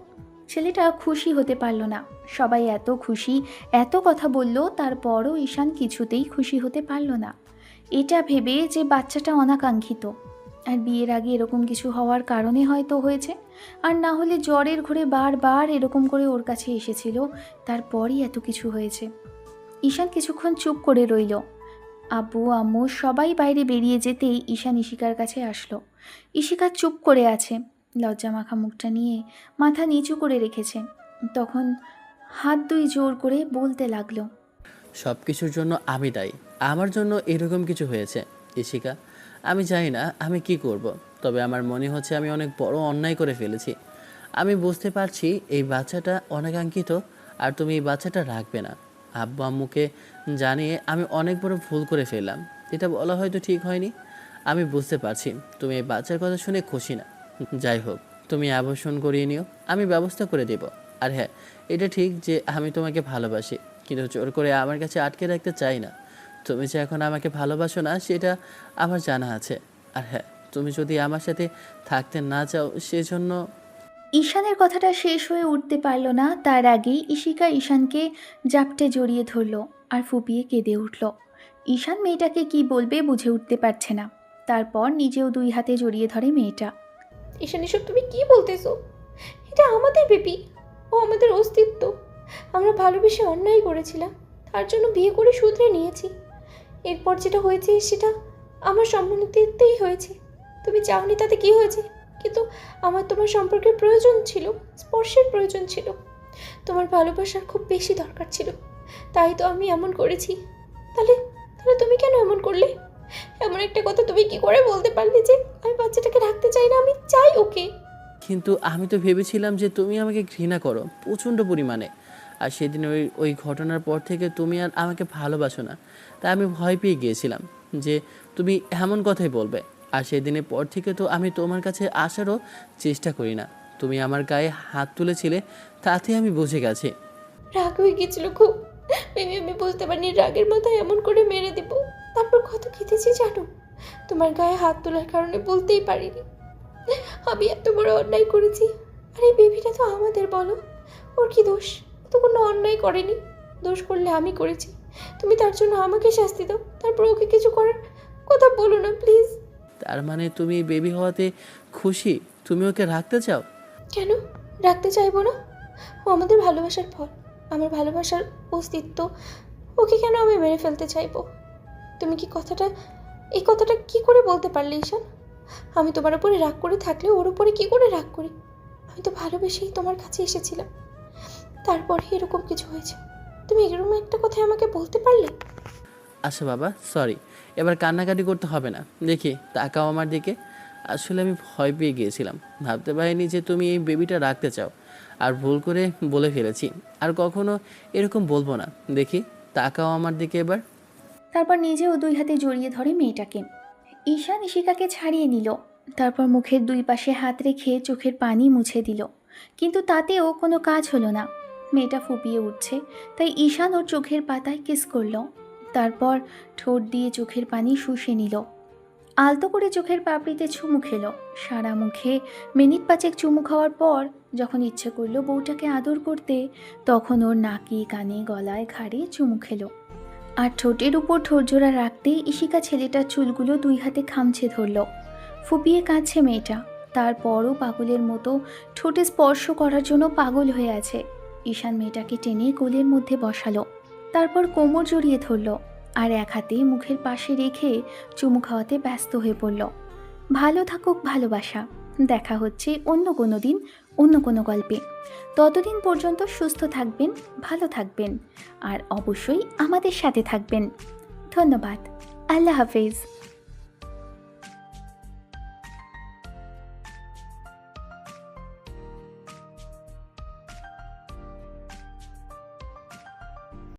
ছেলেটা খুশি হতে পারল না। সবাই এত খুশি, এত কথা বলল, তারপরও ঈশান কিছুতেই খুশি হতে পারল না। এটা ভেবে যে বাচ্চাটা অনাকাঙ্ক্ষিত, আর বিয়ের আগে এরকম কিছু হওয়ার কারণে হয়তো হয়েছে, আর না হলে জ্বরের ঘরে বারবার এরকম করে ওর কাছে এসেছিল, তারপরই এত কিছু হয়েছে। ঈশান কিছুক্ষণ চুপ করে রইল। আব্বু আম্মু সবাই বাইরে বেরিয়ে যেতেই ঈশান ঈশিকার কাছে আসলো। ঈশিকা চুপ করে আছে, লজ্জা মাখা মুখটা নিয়ে মাথা নিচু করে রেখেছে। তখন হাত দুই জোর করে বলতে লাগলো, সব কিছুর জন্য আমি দায়ী, আমার জন্য এরকম কিছু হয়েছে। ঈশিকা, আমি জানি না আমি কি করব, তবে আমার মনে হচ্ছে আমি অনেক বড় অন্যায় করে ফেলেছি। আমি বুঝতে পারছি এই বাচ্চাটা অনাকাঙ্ক্ষিত, আর তুমি এই বাচ্চাটা রাখবে না। আব্বু আম্মুকে জানিয়ে আমি অনেক বড় ভুল করে ফেললাম, এটা বলা হয়তো ঠিক হয়নি। আমি বুঝতে পারছি তুমি এই বাচ্চার কথা শুনে খুশি না। যাই হোক, তুমি অ্যাবর্শন করিয়ে নিও, আমি ব্যবস্থা করে দেব। আর হ্যাঁ, এটা ঠিক যে আমি তোমাকে ভালোবাসি, কিন্তু জোর করে আমার কাছে আটকে রাখতে চাই না। তুমি যে এখন আমাকে ভালোবাসো না সেটা আমার জানা আছে। আর হ্যাঁ, তুমি যদি আমার সাথে থাকতে না চাও সেজন্য। ঈশানের কথাটা শেষ হয়ে উঠতে পারল না, তার আগেই ঈশিকা ঈশানকে জাপটে জড়িয়ে ধরল আর ফুপিয়ে কেঁদে উঠল। ঈশান মেয়েটাকে কি বলবে বুঝে উঠতে পারছে না। তারপর নিজেও 2 হাতে জড়িয়ে ধরে মেয়েটা। ঈশান, এসব তুমি কি বলতেছো? এটা আমাদের বেবি, ও আমাদের অস্তিত্ব। আমরা ভালোবেসে অন্যায় করেছিলাম, তার জন্য বিয়ে করে শুধরে নিয়েছি। এরপর যেটা হয়েছে সেটা আমার সম্মতিতেই হয়েছে। তুমি চাওনি তাতে কি হয়েছে, কিন্তু আমার তোমার সম্পর্কের প্রয়োজন ছিল, স্পর্শের প্রয়োজন ছিল, তোমার ভালোবাসার খুব বেশি দরকার ছিল, তাই তো আমি এমন করেছি। তাহলে তাহলে তুমি কেন এমন করলে? এমন একটা কথা তুমি কি করে বলতে পারলে যে আমি বাচ্চাটাকে রাখতে চাই না, আমি চাই ওকে? কিন্তু আমি তো ভেবেছিলাম যে তুমি আমাকে ঘৃণা করো প্রচণ্ড পরিমাণে, আর সেদিন ওই ওই ঘটনার পর থেকে তুমি আর আমাকে ভালোবাসো না। তাই আমি ভয় পেয়ে গিয়েছিলাম যে তুমি এমন কথাই বলবে, আর সেদিনের পর থেকে তো আমি তোমার কাছে আসারও চেষ্টা করি না। তুমি আমার গায়ে হাত তুলেছিলে, তাতে আমি বুঝে গেছি। রাগ হয়ে গেছিল খুব, বেবি। আমি বুঝতে পারিনি রাগের মাথায় এমন করে মেরে দেব। তারপর কত কেঁদেছি জানো, তোমার গায়ে হাত তোলার কারণে বলতেই পারিনি আমি এত বড় অন্যায় করেছি। আর এই বেবিটা তো আমাদের, বলো ওর কি দোষ? ও তো কোনো অন্যায় করেনি, দোষ করলে আমি করেছি। তুমি তার জন্য আমাকে শাস্তি দাও, তারপর ওকে কিছু করার কথা বলো না প্লিজ। তার মানে তুমি বেবি হওয়াতে খুশি, তুমি ওকে রাখতে চাও? কেন রাখতে চাইবো না? ও আমাদের ভালোবাসার ফল, আমার ভালোবাসার অস্তিত্ব। ওকে কেন আমি মেরে ফেলতে চাইবো? তুমি এই কথাটা কি করে বলতে পারলে ঈশান? আমি তোমার উপরে রাগ করে থাকলে ওর উপরে কি করে রাগ করি? আমি তো ভালোবেসেই তোমার কাছে এসেছিলাম, তারপরে এরকম কিছু হয়েছে। তুমি এরকম একটা কথা আমাকে বলতে পারলে? আচ্ছা বাবা, সরি, এবার কান্নাকাটি করতে হবে না। দেখি তাকাও আমার দিকে। আসলে আমি ভয় পেয়ে গিয়েছিলাম, ভাবতে পারিনি যে তুমি এই বেবিটা রাখতে চাও, আর ভুল করে বলে ফেলেছি। আর কখনো এরকম বলবো না। দেখি তাকাও আমার দিকে এবার। তারপর নিজেও 2 হাতে জড়িয়ে ধরে মেয়েটাকে। ঈশান ঈশিকাকে ছাড়িয়ে নিল, তারপর মুখের 2 পাশে হাত রেখে চোখের পানি মুছে দিল, কিন্তু তাতেও কোনো কাজ হলো না। মেয়েটা ফুপিয়ে উঠছে, তাই ঈশান ওর চোখের পাতায় কিস করলো। তারপর ঠোঁট দিয়ে চোখের পানি শুষে নিল। আলতো করে চোখের পাপড়িতে চুমু খেলো। সারা মুখে মিনিট 5 চুমু খাওয়ার পর যখন ইচ্ছে করলো বউটাকে আদর করতে, তখন ওর নাকি, কানে, গলায়, ঘাড়ে চুমু খেলো। আর ঠোঁটের উপর ঠোঁটজোড়া রাখতেই ইশিকা ছেলেটার চুলগুলো 2 হাতে খামছে ধরল। ফুপিয়ে কাঁদছে মেয়েটা, তারপরও পাগলের মতো ঠোঁটে স্পর্শ করার জন্য পাগল হয়ে আছে। ঈশান মেয়েটাকে টেনে কোলের মধ্যে বসালো, তারপর কোমর জড়িয়ে ধরল আর এক হাতে মুখের পাশে রেখে চুমু খাওয়াতে ব্যস্ত হয়ে পড়ল। ভালো থাকুক ভালোবাসা। দেখা হচ্ছে অন্য কোনো দিন, অন্য কোনো গল্পে। ততদিন পর্যন্ত সুস্থ থাকবেন, ভালো থাকবেন আর অবশ্যই আমাদের সাথে থাকবেন। ধন্যবাদ। আল্লাহ হাফেজ।